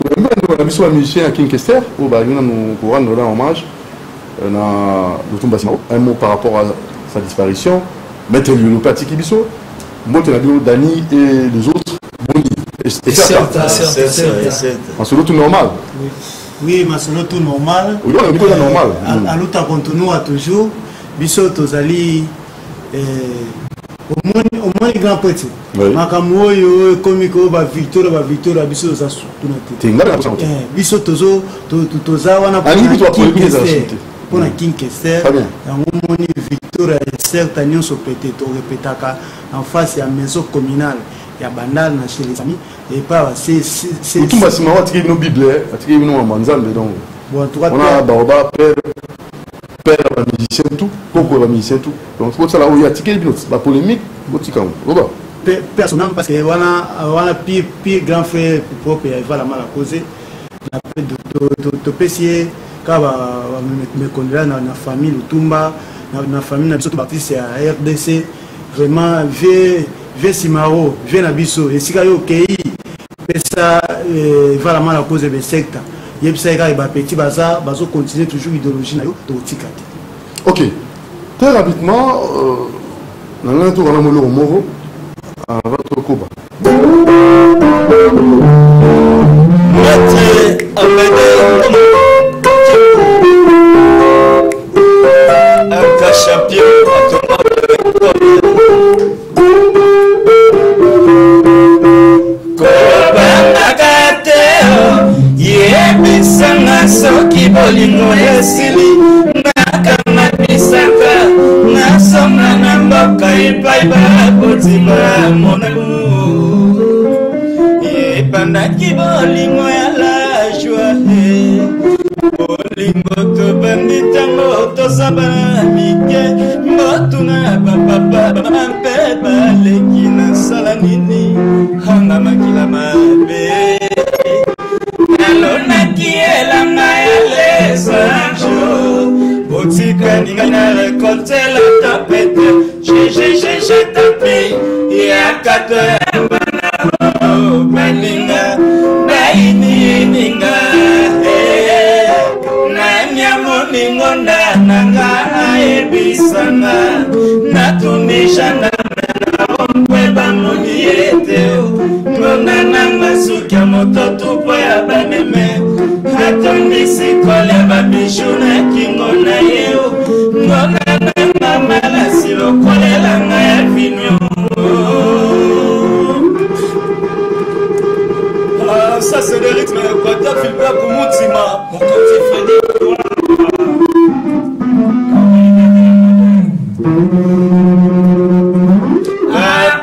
On a vu un musicien à King Kester, où nous rendons hommage à un mot par rapport à sa disparition. Maître Lyonopati Kibiso, Dani et les autres. Et certes. En solo tout normal. Oui, mais solo tout normal. Oui, on est normal. À l'autre continue toujours. biso tozali au moins grand petit makambo oyo ekomi ko ba victoire biso za tuna te biso toza wana pour la King Kester yango moni victoire certes nyonso peut-être répétaka en face ya maison communale ya bandal na chez les amis et pas c'est tout basima wa tiki no bible atiki no manzambe donc bon en tout cas on a baoba père la musicien tout pourquoi la musicien tout donc c'est pour ça là où il y a tiki la polémique botika oba personnellement parce que voilà pire grand frère propre il va la mal à causer de pesier quand me connaît dans la famille Lutumba na famille na biso baptiste ya RDC vraiment vie simaro vie na biso esika yo kei pesa va la mal à cause de secte yebisa ka ba petit baza bazo continuer toujours idéologie na yo to tikati. OK, très rapidement dans un tour on a molo moro à votre koba champion yebisanga soki bolingo esili nakamabisaka nasonga na mboka epai baboti bamonamu yebandaki bolingo ya la joie bolingo tobandi ntango tosaba mike mbotuna bapapa bampe baleki nasala nini hanga makila mabe nalonaki elanga ya lesanjo botikani ngai na rekoltela tapete jejejeje tapi yakato ya banao baninga bainininga ningonda nanga aebisanga natumisha naompwe bamoni ete ngonda nanga suki ya moto tupo ya baneme atondisi kole ya babishu na kingo na yeo ngonda nanga malasi lokolelanga ya vino. Ça c'est le rythme Quata Philbert pour Moutima, mon côté Freddy.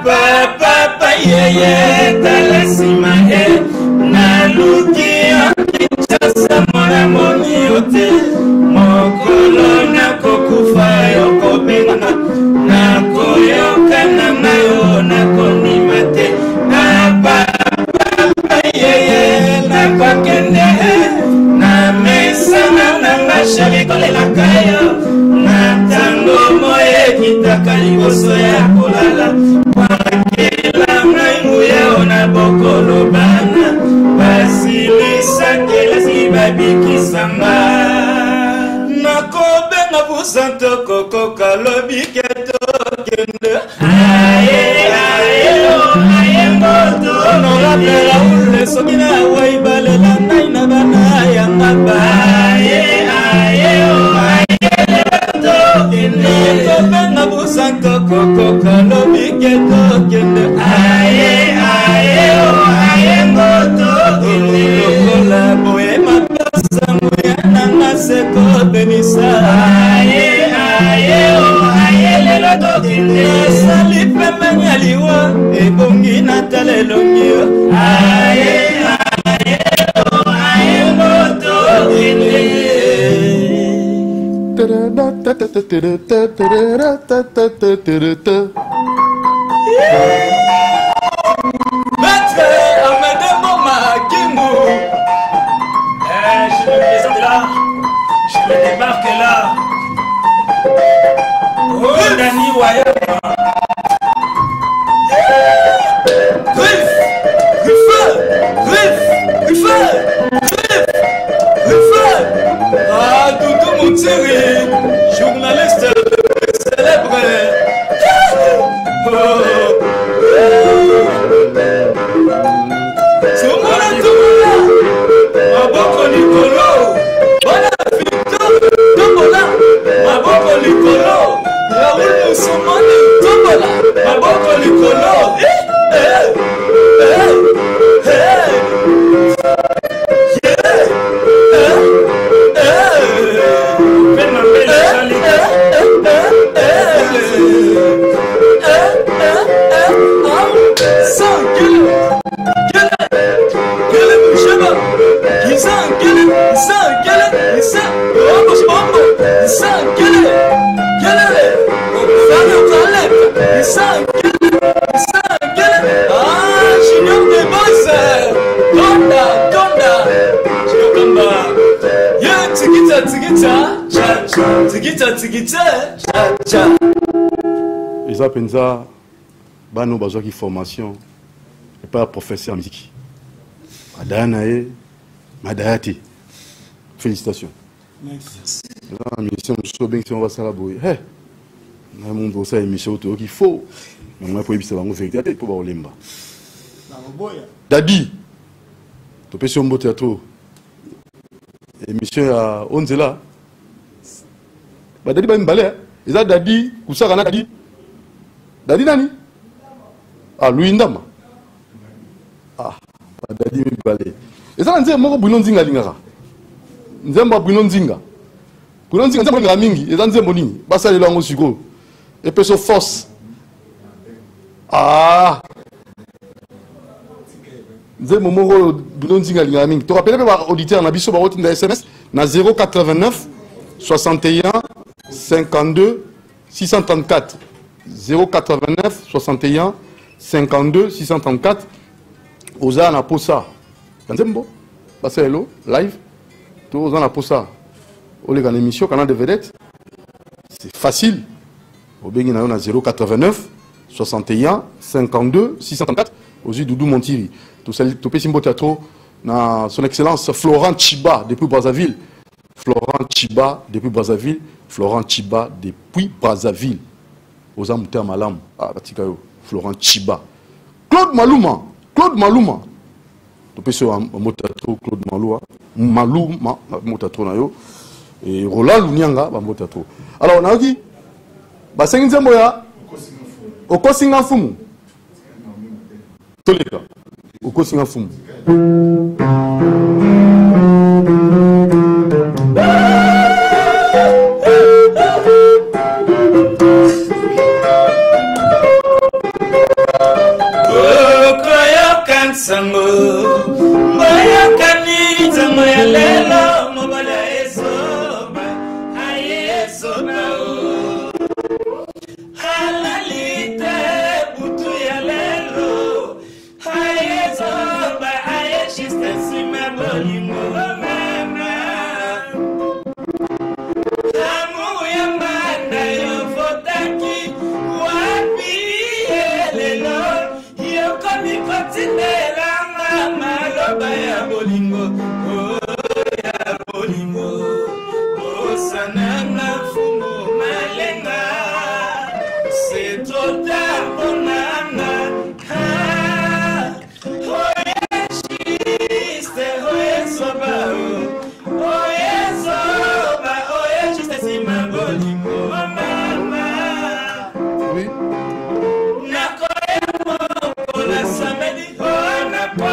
Papa yeye talasima he naluki Kinshasa mona moni yote mokolo nakokufa yokobengana nakoyokana nayo nakonima te yeye nakokende na mesana nanga sheri kolelaka yo na ntango moye kitaka liboso ya kolala wakela ngai nguya na bokolo bana basilisa kelasi babikisanga nakobenga busanto kokoka lobi ketokende honorable Raoul Sokina waibalela nai na bana yanga baye kobenga busanto kokoka lobi ketokende ngoto lokola boye mapasango ya nanga seko benisa lelo tokende sali pemenya liwa ebongi na talelongi ngoto Maître Amademo Makingu, je me présente là, je me débarque là. Oh Dani Wayama, ah Doudou Moutiri, journaliste célèbre. Maboko Nicolo, voilà Victor, Tombola, Maboko Nicolo. Ils appellent ça, nous avons une formation, et pas professeur en musique. Madanae, Madayati. Félicitations. Merci. La mission, on va s'arraboyer. Hé, on a un monde ça émission qu'il faut. Mais on a pour éviter la vérité pour voir l'imba. Dadi, tu peux sur un beau théâtre. Émission à Onzela. Dadi va me balayer. Ils ont Dadi, Koussara Dadi. Dadi Nani? Ah, Louis Ndama. Ah, Dadi me balayer. Ils ont dit que moi, Bruno Nzinga Lingara. Nzemba Bruno Nzinga. Bruno Nzinga, Nzemba Mingi. Ils ont dit Monini. Bassa le lango sugo. Et puis so force. Ah. Nzemba Moro Bruno Nzinga Lingara Mingi. Tu rappelles que l'auditeur n'a pas reçu de SMS na 089 61 52 634. 089 61 52 634. Oza na posa. Nzembo. Bassa hello live. Tous en a pour ça. Au lieu d'une émission, canal de vedette, c'est facile. Au béni, on a 089 61 52 634. Aux yeux Doudou Montiri. Tout petit théâtre, son excellence Florent Chiba depuis Brazzaville. Florent Chiba depuis Brazzaville. Florent Chiba depuis Brazzaville. Aux amouteurs malam. Ah, Florent Chiba. Claude Malouma. Claude Malouma. Tu peux sur un motato Claude Malouma motato na yo et Roland Lunyanga ba motato. Alors on a dit ba senginze moya okosinga fumu toleka okosinga fumu Sango Maya kanita maya lelo Mobala esoba Aye esoba Halalite butu ya lelo Aye esoba Aye shiste sima bolingo mama Amu ya manda yo fotaki Wapi lelo Yo komi kotine ya bolingo, oh ya bolingo, oh sanana fumo malenga, c'est trop tard pour nana, oh ya chiste, oh ya soba, oh ya chiste si ma bolingo, mama, oui, nako ya mo la samedi, oh nako.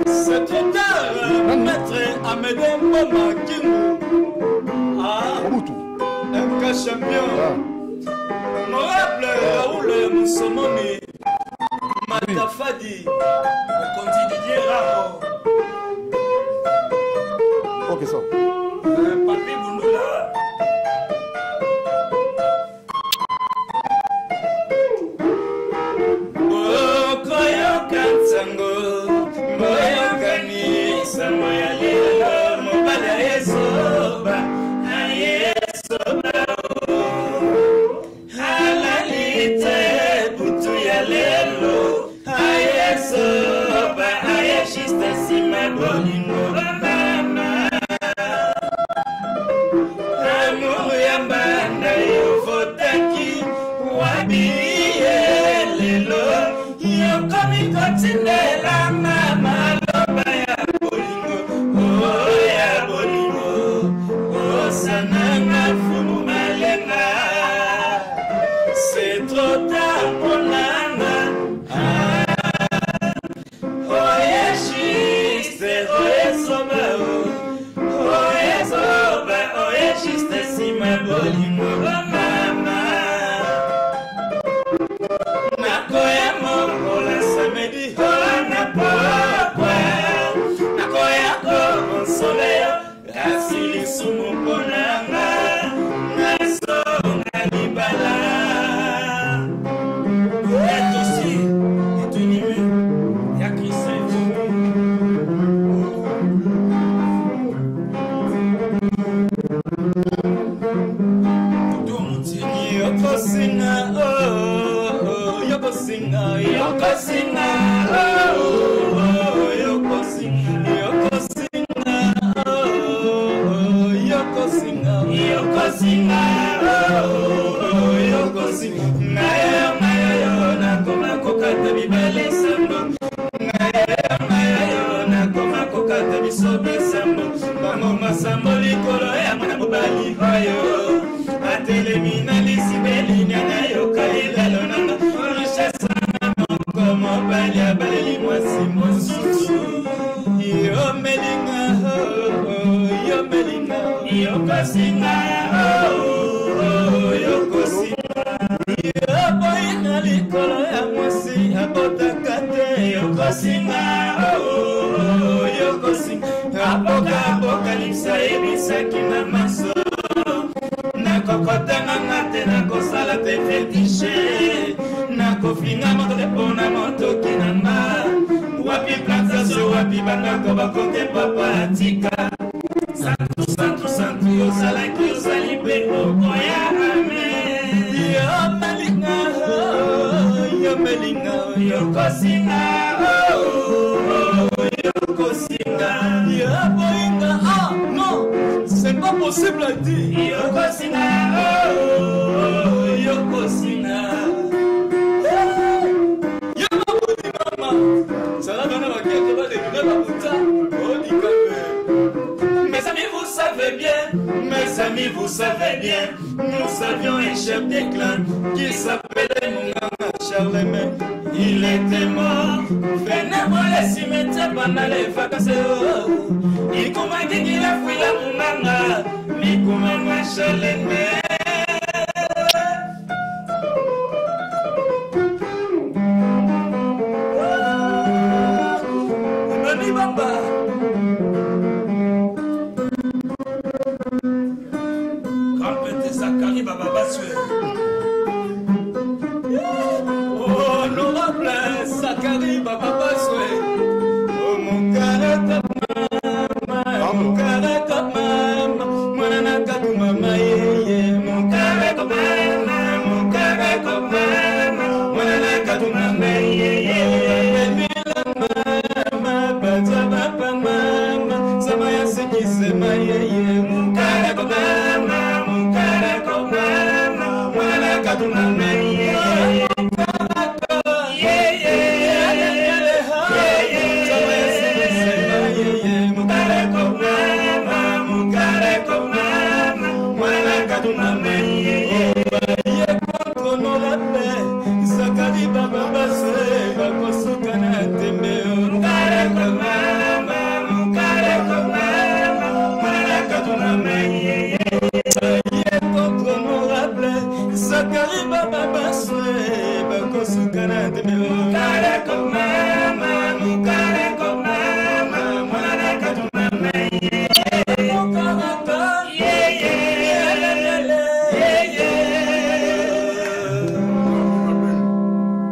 C'est trop tard, maître Amédée Mboma Kingu. Ah, un cas champion. Honorable Raoul Moussomoni. Matafadi. Conti Didier Ramo. Ok, ça. Papi Bundula. Continue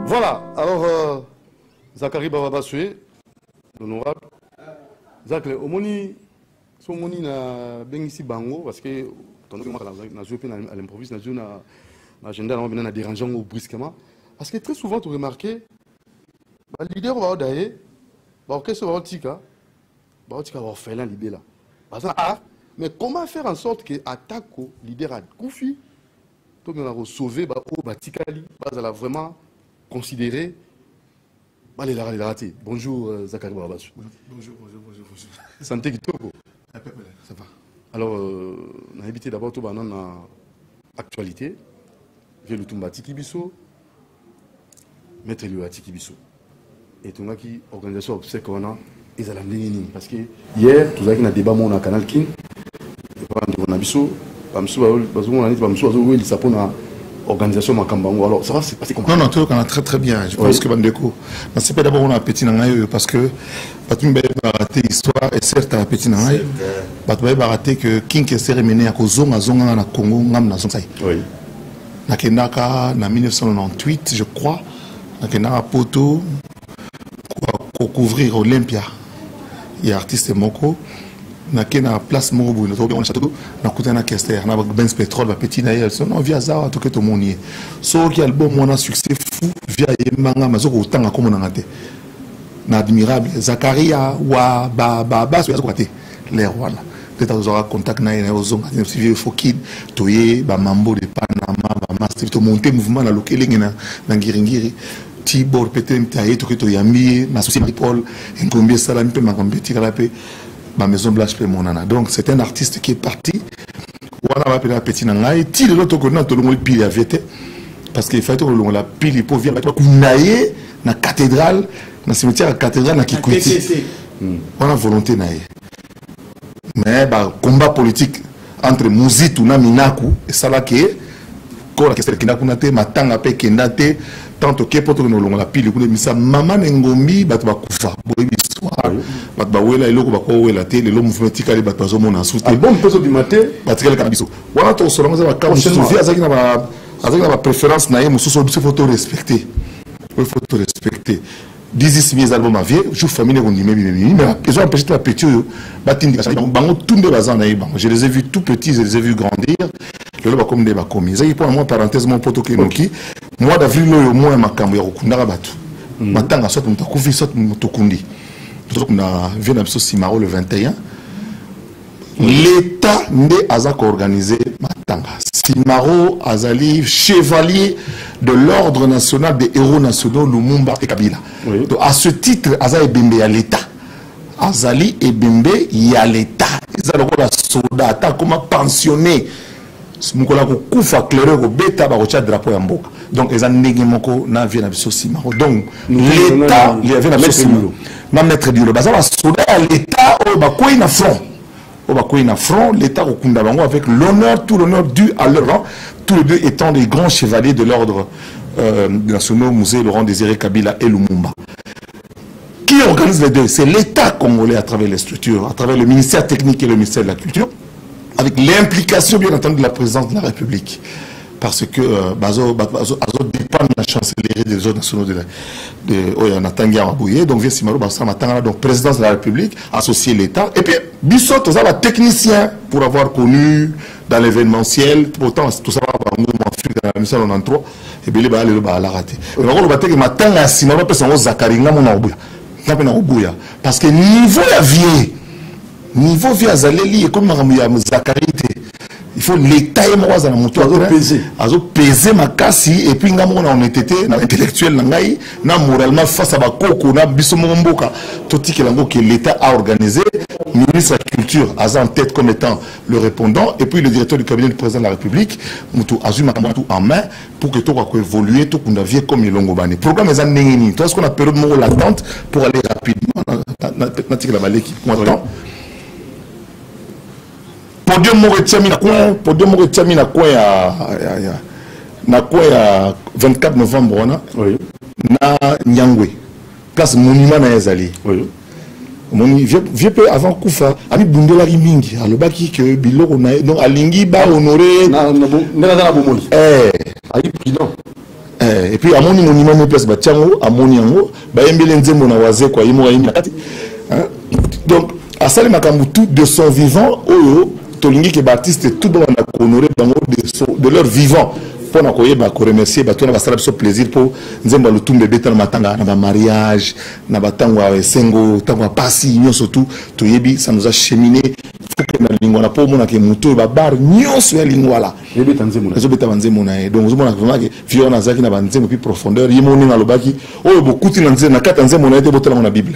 Voilà, alors Zakari Bababaswe, l'honorable. Zakari, Omoni, Somoni na Bengisi Bango, parce que quand on a joué à l'improviste, on a joué à l'agenda, on a dérangé brusquement. Parce que très souvent, tu remarques, le leader va d'ailleurs, l'orchestre va tika, va faire l'idée là. Mais comment faire en sorte que Atako, leader à Koufi, tout le monde a sauvé, Tikali, va vraiment considérer les ratés. Bonjour Zakari Bababaswe. Bonjour. Santé Kitoko. Ça va. Alors, on a évité d'abord tout dans l'actualité. J'ai le Tumba Tikibiso, Maître Lua Tikibiso. Et tout le monde qui organisation obsèque qu'on a, ils allaient l'amener. Parce que hier, tout le monde a débat dans le canal King. On a biso, organisation Makambango. Alors, ça va se passer comment? Non, tout le très très bien. Je pense que Bandeko, c'est pas d'abord on a appétit dans l'aïe parce que Batumbe a raté l'histoire et certes a appétit dans l'aïe. Batumbe a raté que King s'est remené à Kozonga na Congo, ngam na Zonsaï. Oui. Nakenaka, en 1998, je crois, Nakenaka Poto, pour couvrir Olympia. Il y a artiste Moko. na place moko na to on château na kutana Kester na Benz Petrol ba petit na elle non via za to que to monier so qui album on a succès fou via manga mazoko tanga comme na ngate na admirable Zakaria wa ba so yakote l'air wala peut-être vous aura contact na ina ozonga si vieux Fokid toye ba mambo de Panama ba master to monter mouvement na lokelingi na ngiringiri Tibor peut-être taye to que to yambi na société Paul ngombe sala mpe makambeti kala pe ma maison blanche pe monana. Donc c'est un artiste qui est parti on a appelé petit nangai ti le to ko na to longo pile aviete parce qu'il fallait que longo la pile pour vient ko naye na cathédrale na cimetière cathédrale na Kikwiti on a volonté naye mais bah combat politique entre Muzitu na Minaku et ça là que ko la question kinaku na te matanga pe kendate tanto que poto no longo la pile ko misa mama ngombi bato bakufa boyebi soir bato bawela eloko bakowela te le mouvement tikali bato bazomona souté bon peso du matin batikali kabiso wana to solongo za bakabo via azaki na ba préférence na ye mususu biso photo respecter Dizis mes albums à vie, je famille on dit mais ils ont empêché la petit batindi bango tunde bazana iba. Je les ai vus tout petits, je les ai vus grandir. Le loba comme des bakomi. Ça y pour moi parenthèse mon poto kenoki. Mois d'avril au moins makambo ya kukunda batu. Matanga soit mutakufi soit mutukundi. Donc on a vu na biso Simaro le 21. L'État n'est pas organisé matanga. Simaro Azali, chevalier de l'ordre national des héros nationaux Lumumba et Kabila. Oui. Donc à ce titre, Azali Ebembe à l'État. Azali Ebembe y a l'État. Ils ont un soldat, comme pensionné. Mukola ko kufa clairé ko beta ba ko cha drapeau ya mboka. Donc ils ont négé moko na vie na biso Simaro. Donc l'État, il y avait na biso Simaro. Na maître du bazar ba soldat à l'État o ba ko ina front. L'État au Kundabango avec l'honneur, tout l'honneur dû à leur rang, tous les deux étant des grands chevaliers de l'ordre national, Musée Laurent Désiré Kabila et Lumumba. Qui organise les deux? C'est l'État congolais à travers les structures, à travers le ministère technique et le ministère de la Culture, avec l'implication bien entendu de la présidence de la République. Parce que Bazo dépend de la chancellerie des autres nationaux de Natangia Mabouye, donc via Simaro Bassa Matanga, donc présidence de la République, associé l'État, et puis Bissot, tout ça, va technicien pour avoir connu dans l'événementiel, pourtant tout ça va dans la mission 93, et bien il va la rater. Et donc on va dire que Matanga Simaro peut s'en Zakaringa mon Obuya, parce que niveau la vie, niveau via Zaleli et comme Zakarité. Il faut l'État et moi dans la moto à peser ma cassi et puis on était intellectuel moralement face à Bakoko na bisomomboka toti que l'État a organisé ministre de la Culture a en tête comme étant le répondant et puis le directeur du cabinet du président de la République mutu azuma tout en main pour que tout soit évoluer tout qu'on a vu comme le longobani programme les années tout ce qu'on a période de l'attente pour aller rapidement la baleki podium Moretami na quoi ya 24 novembre na Nyangwe place monument na Ezali moni vieux peu avant Koufa ami bundela mingi alobaki que biloko na donc alingi ba honorer na bomoli ayi président et puis amoni monument na place ba tiango amoni yango ba yembele nzembo na waze kwa yimo yimi kati donc asali makambu tout de son vivant oyo Tolingi que Baptiste tout le monde a honoré de leur vivant pour nous remercier pour nous faire plaisir pour nous le tout bébé dans matanga na mariage na batangwa sengo tangwa pasi nyo surtout to yebi ça nous a cheminé faut que na lingwa na po mona ke muto ba bar nyo so ya lingwa la bébé tanzemo na zo beta banzemo na donc zo mona vraiment que fiona zaki na banzemo puis profondeur yimoni na lobaki oyo bokuti na nzemo na katanzemo na ete botela na Bible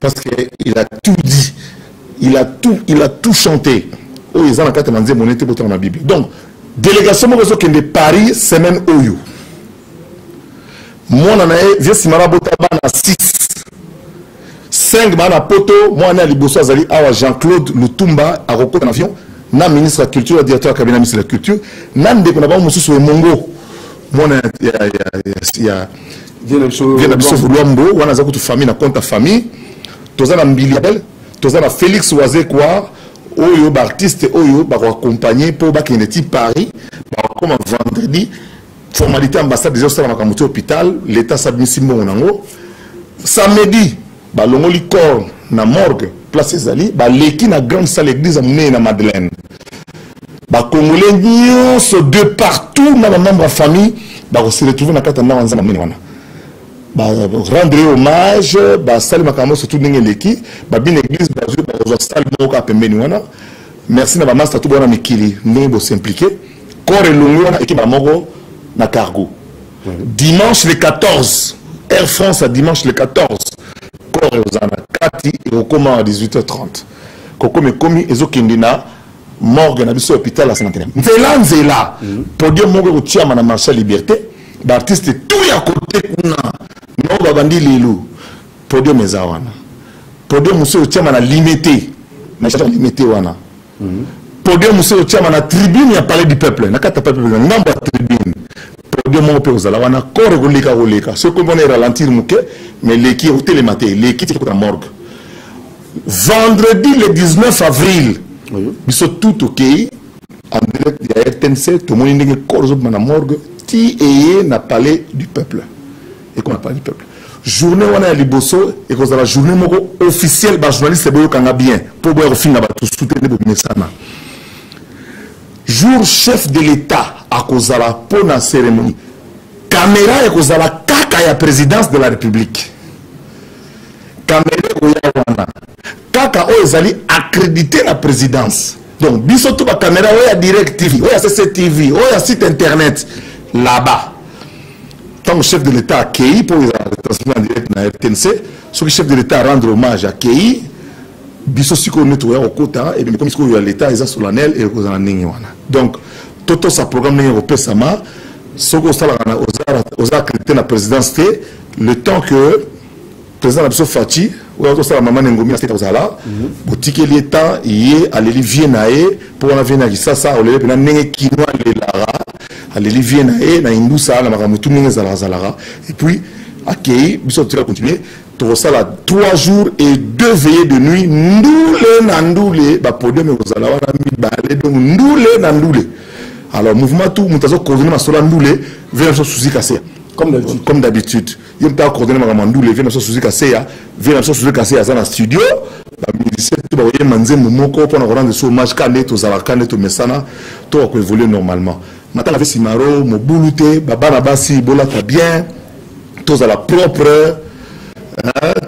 parce que il a tout dit il a tout chanté. Ils ont dans la Bible. Donc, délégation qui est de Paris, semaine Oyo. Moi, je suis à 6. 5 à Poto, moi, je suis à Jean-Claude Lutumba, à Roko en avion. Na ministre de la Culture, directeur du cabinet ministre de la Culture. Nan de Konaba, je suis au Mongo. Moi, il y a Luambo, on a une famille, on a une famille. Tous les Mbiliabel, tous les Félix Oazekwa. Oyo artiste oyo ba accompagner pour ba kineti Paris comme vendredi formalité ambassade des États à hôpital l'état s'admissimo nango samedi ba longoli corps na morgue place ezali baleki na grande salle église amune na Madeleine Congolais nyonso de partout na membre de famille se retrouver na kata na wanza mamene wana rendre hommage sali makambo surtout ndenge leki bin église bazwa salle moko pembeni wana merci na master tout bona mikili ndenge bo s'impliquer corps elongi wana équipe moko na cargo dimanche le 14 Air France à dimanche le 14 corps ozana kati et au comment à 18h30 koko me komi ezokindi na morgue na biso hôpital à Saint-Antoine nzela podium moko kotiama na marché liberté artiste tout ya côté kuna no babandi lelo podium ezawana podium muso kotiama na limité na chata limité wana podium muso kotiama na tribune ya palais du peuple na kata peuple ngambo ya tribune podium moko pe ozala wana corps koleka ce que on est ralentir muke mais l'équipe au télématé l'équipe est à morgue vendredi le 19 avril biso tout ok en direct de RTNC tout le monde est corps na morgue ti et na palais du peuple et qu'on a parlé du peuple journée wana ya liboso et qu'on a la journée moko officielle ba journaliste boyo kanga bien pour boyo finga ba tout soutenir bo mesana jour chef de l'état à kozala pour la cérémonie caméra et kozala kaka ya présidence de la république caméra oya wana kaka o ezali accrédité la présidence donc biso tout ba caméra oya direct TV oya CCTV oya site internet là-bas tant que chef de l'état accueilli pour transmettre en direct na RTNC ce que chef de l'état rendre hommage accueilli biso siko neto ya okota et bien comme siko ya l'état eza solennel et kozana ningi wana donc toto sa programme ningi opesama soko sala na oza accrédité la présidence le temps que président la biso Fati ou autre ça maman ngomi na state ozala boutique l'état yé aleli vienae pour na viena kisasa olele pena ningi kinwa lelara aleli vienae na indusa na makamu tout ningi zala et puis accueilli biso tu vas continuer tout ça là 3 jours et 2 veillées de nuit ndoule na ndoule ba podium ozala wana mibale donc ndoule na ndoule alors mouvement tout mutazo coordonner ma sola ndoule vers so souci cassé comme d'habitude il peut coordonner ma ndoule vers so souci cassé vers so souci cassé à na studio ba musicien tout ba yé manze momoko pour na rendre so match kane to zala kane to mesana to ko évoluer normalement maintenant avec Simaro mobulute baba na basi bola ta bien tous à la propre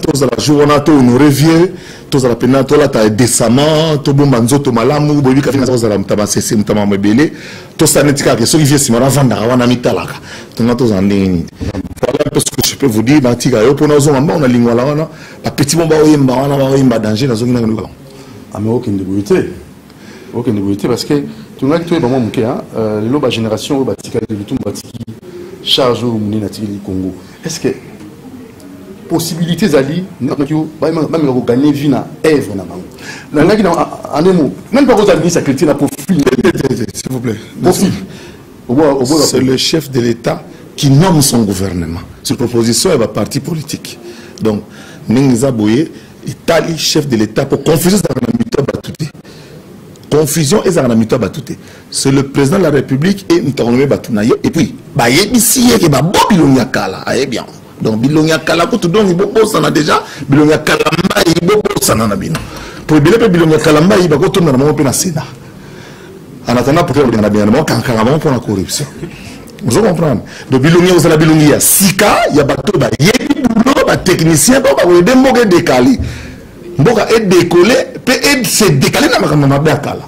tous à la journée to honorer vieux tous à la peine to la ta décemment to bomba nzoto malamu bobi ka finga za la mtaba cc mtama mebele to sanetika que ceux qui viennent Simaro vanda wana mitalaka to na to zandeni voilà un peu ce que je peux vous dire matika yo pour nous on a lingwa la wana ba petit bomba oyemba wana ba oyemba danger na zongi na ngolo mais aucune dégoûté parce que tu n'as que toi maman muke hein les loba génération batika de tout batiki charge au Munenatili Congo. Est-ce que possibilité zali même gagner vie na œuvre na bango. La naki na en un mot même pas aux amis sacrifier la profil s'il vous plaît. C'est le chef de l'État qui nomme son gouvernement sur proposition et parti politique. Donc Ningiza Boye Italie chef de l'État pour confusion confusion et zaranamito batute. C'est le président de la République et Ntaronome Batunaye. Et puis, ici, il y a Bilonia Kala. Bien. Donc, Bilonia Kala, tout donc, il a déjà. Bilonia Kalamba, il a bino. Pour Bilonia Kalamba, il va retourner dans le Sénat. En attendant, pour faire le pour la corruption. Vous comprenez? Donc, Bilonia, vous avez Bilonia. Sika, il y a bateau, il y a des boulots, techniciens, il y a des mots décalés. Mboka est décollé, peut être se décaler dans ma bakala.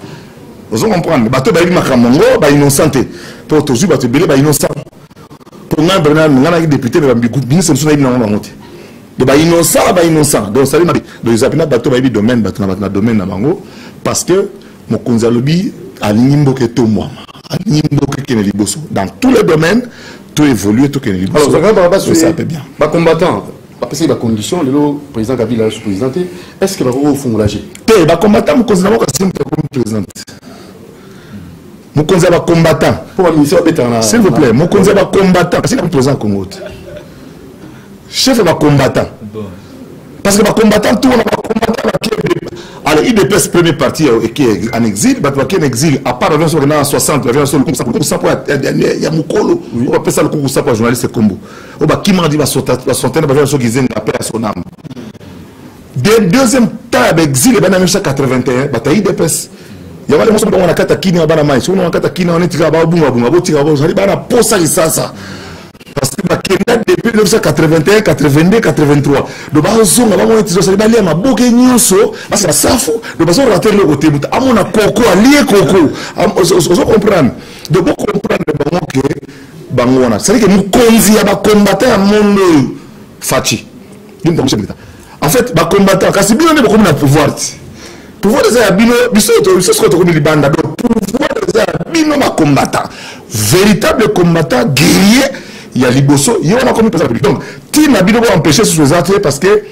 Vous comprenez? Bateau ba makamongo ba innocenté. Pour toujours bateau belé ba innocent. Pour moi Bernard ngana député ba bigu bin se sona ibina monte. De ba innocent. Donc ça veut dire donc ils appellent bateau ba domaine bateau na domaine na bango parce que mon konzalobi a nimboke to moi. A nimboke keneli bosso. Dans tous les domaines, tout évolue tout keneli bosso. Alors ça va bien. Ba combattant parce que la condition, le président Kabila est présenté, est-ce que va vous fondre va combattant, mon président président. Mon conseil va combattant. S'il vous plaît, mon conseil va combattant. Parce que le président Congo. Chef va combattant. Parce que va combattant, tout le monde va combattant. Alors, il dépasse le premier parti qui est en exil, qui est en exil, à part la version 60, la version le il y a Moukolo, on va faire ça le concours pour journaliste Combo. Qui m'a dit la centaine de version qui a paix à son âme. deuxième temps d'exil en 1981 bataille de pes il y a des gens qui ont kata kini bana mai so on kata kini on etika ba bunga bunga botika bo sali bana posa risasa parce que bakenda depuis 1981 82 83 do ba zonga ba mo etizo sali ba lia maboke nyonso parce que safu do ba zo rater le côté but amona koko alié koko on comprendre de bon comprendre bango que bangona c'est que mukonzi ya ba combattant monde fachi en fait ba combattant kasi bino ne ba pouvoir pouvoir des abino biso ce que comme libanda donc pouvoir des abino ma combattant véritable combattant guerrier il y a liboso il y a comme personne donc ti na bino ko empêcher sous les athlètes parce que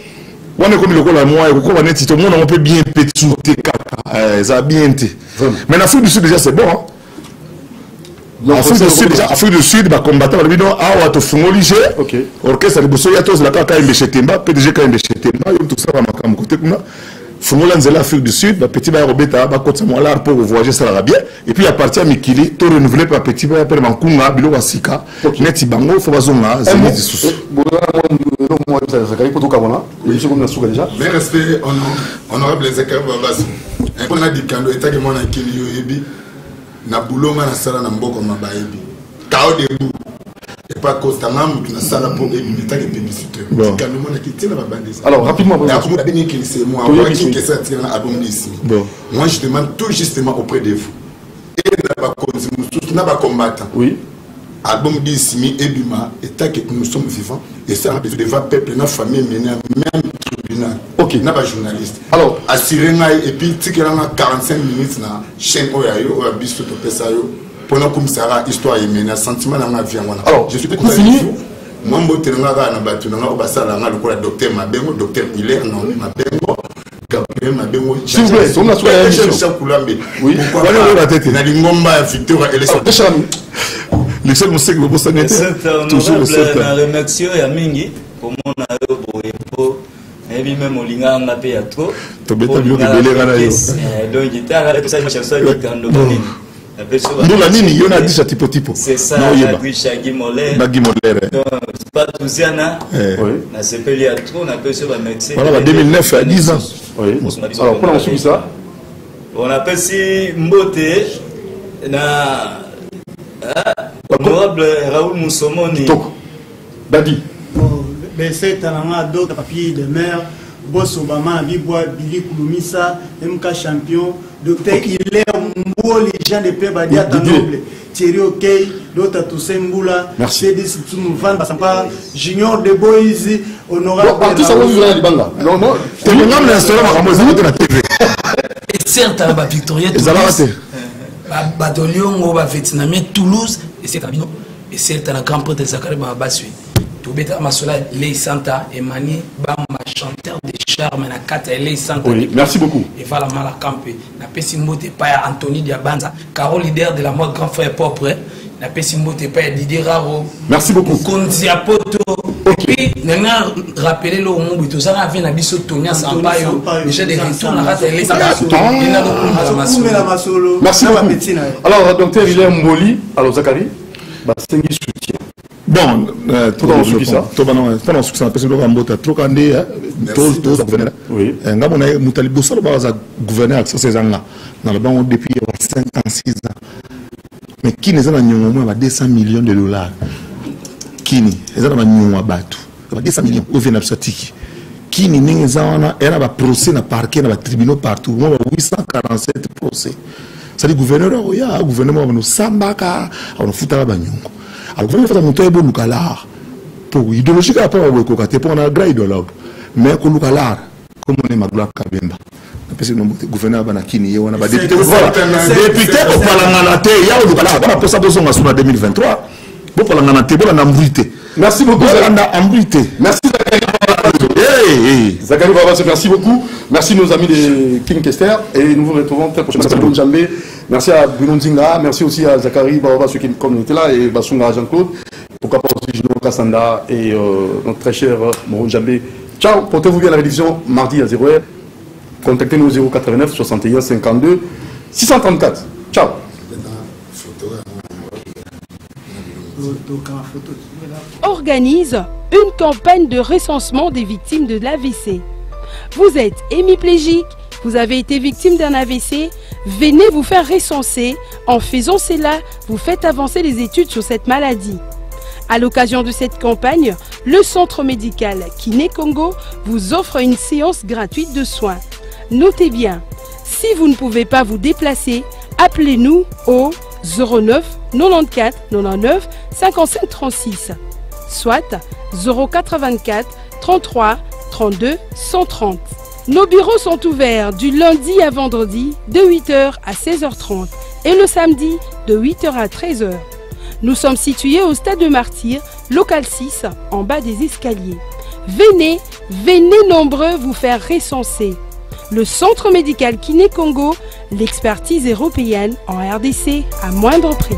on est comme le col à moi et ko on est tout le monde on peut bien pétuter kaka ça bien té mais l'Afrique du Sud déjà c'est bon hein. Afrique du Sud ba combattant le bino awa to fungoli OK orchestre liboso ya tous la kaka imbechetemba PDG ka imbechetemba yo tout ça ba makam côté kuna Fongola Nzela Afrique du Sud, petit bail Robeta, Bakot Samolar pour voyager ça la bien. Et puis à partir de Mikili, tout renouvelé par petit bail per Mankunga, Bilo Wasika, Neti Bango, Fobazonga, Zénith de Sousse. Mais respect, honorable Zakar Babas. Un peu dit quand l'état que moi n'a qu'il y ebi, na bouloma na sala na mboko mabaebi. Kao debout. Et pas constamment na sala pour l'état que publicité. Alors rapidement, moi je demande tout justement auprès de vous. Et n'a pas combattant. Oui. Album d'Issimi et Bima, et tant que nous sommes vivants, et ça a besoin de voir peuple, notre famille, même tribunal. Ok. N'a pas journaliste. Alors, assurer et puis tu as 45 minutes na chaîne Oyayo, Oyabisto Topesayo, pendant comme ça histoire et mena sentiment dans ma vie. Alors, je suis tout fini. Moi, je suis le docteur Mabengo, docteur Hilaire, non, Mabengo, Gabriel Mabengo. S'il vous plaît, on a soit la mission. Oui, pourquoi la Lingomba, Victor et les autres. Le seul monsieur que vous savez, toujours le seul. Je remercie Yamingi pour mon aéroport. Et puis même au Linga, on a payé trop. Donc, il était à la chanson de Gandogani. La nini il y en a 10 tipo tipo c'est ça Guy Moller c'est pas Touziana na sepeli à trop on appelle ça ba médecin voilà 2009 à 10 ans oui alors pour ensuite ça on appelle si Mbote na honorable Raoul Moussomoni Badi ben c'est un d'autres papiers de mer Boss Obama, Bibois, Billy Kouloumissa, MK Champion, Docteur Hilaire Mbo, les gens de paix, Badia Tanoble, Thierry Okey, Dota Toussaint Mboula, Cédis Tsumouvan, Bassampa, Junior de Boise, Honorable. Tout ça, vous voulez Libanga. Non, non, tu es un restaurant à la TV. Et certes, la Victoria, Badoliongo, Vietnamien, Toulouse, et c'est Abino, et certes, la grande prêtre de Zakari Babasui. Toubeta Masola, Lei Santa, Emani, Bama, chanteur de charme, na Kata, Lei Santa. Oui, merci beaucoup. Et voilà, Malakampe, na Pessimbote Paya, Anthony Diabanza, Carole, leader de la mode grand frère propre, na Pessimbote Paya, Didier Raro. Merci beaucoup. Konzia Poto. Et puis, on a rappelé le Oumou, tout ça, on a vu un biseau Tonia Sampaio, déjà des retours, on a raté Lei Santa. Merci beaucoup. Alors, docteur Hilaire Mboli, alors Zakari, c'est un soutien. Bon, tout dans le succès. Tout dans le succès. Parce que nous avons trop candé, tout gouverneur. Oui. Nous avons moutali bossol baza gouverneur avec ces gens-là. Dans le banc depuis 5 ans, 6 ans. Mais qui n'est pas nyongo 200 millions de dollars. Qui n'est pas nyongo batu. 200 millions au Vénapsatiki. Qui n'est pas procès na parquet na tribunal partout. Moi 847 procès. Ça dit gouverneur oya gouvernement nous sambaka on futa ba nyongo. Alors, vous avez fait un bon local pour idéologie à part au côté pour un grand idéologue. Mais que local comme on est Magloire Kabemba. Parce que le gouverneur Banakini, on a des députés. Députés au Parlement, il y a au local, on a pour ça besoin en 2023. Pour Parlement, on a embrouillé. Merci beaucoup. Merci Zakari Babas, merci beaucoup. Merci nos amis de King Kester et nous vous retrouvons très prochainement. Merci à Bruno Nzinga, merci aussi à Zakari Babas qui était là et Basunga Jean-Claude. Pourquoi pas aussi Gino Kassanda et notre très cher Moron Jambé. Ciao, portez-vous bien à la révision mardi à 0h. Contactez-nous au 089 61 52 634. Ciao. Organise une campagne de recensement des victimes de l'AVC. Vous êtes hémiplégique, vous avez été victime d'un AVC, venez vous faire recenser. En faisant cela, vous faites avancer les études sur cette maladie. À l'occasion de cette campagne, le centre médical Kiné Congo vous offre une séance gratuite de soins. Notez bien, si vous ne pouvez pas vous déplacer, appelez-nous au 09 94 99 55 36, soit 084 33 32 130. Nos bureaux sont ouverts du lundi à vendredi de 8h à 16h30 et le samedi de 8h à 13h. Nous sommes situés au Stade de Martyrs, local 6, en bas des escaliers. Venez nombreux vous faire recenser. Le centre médical Kiné Congo, l'expertise européenne en RDC à moindre prix.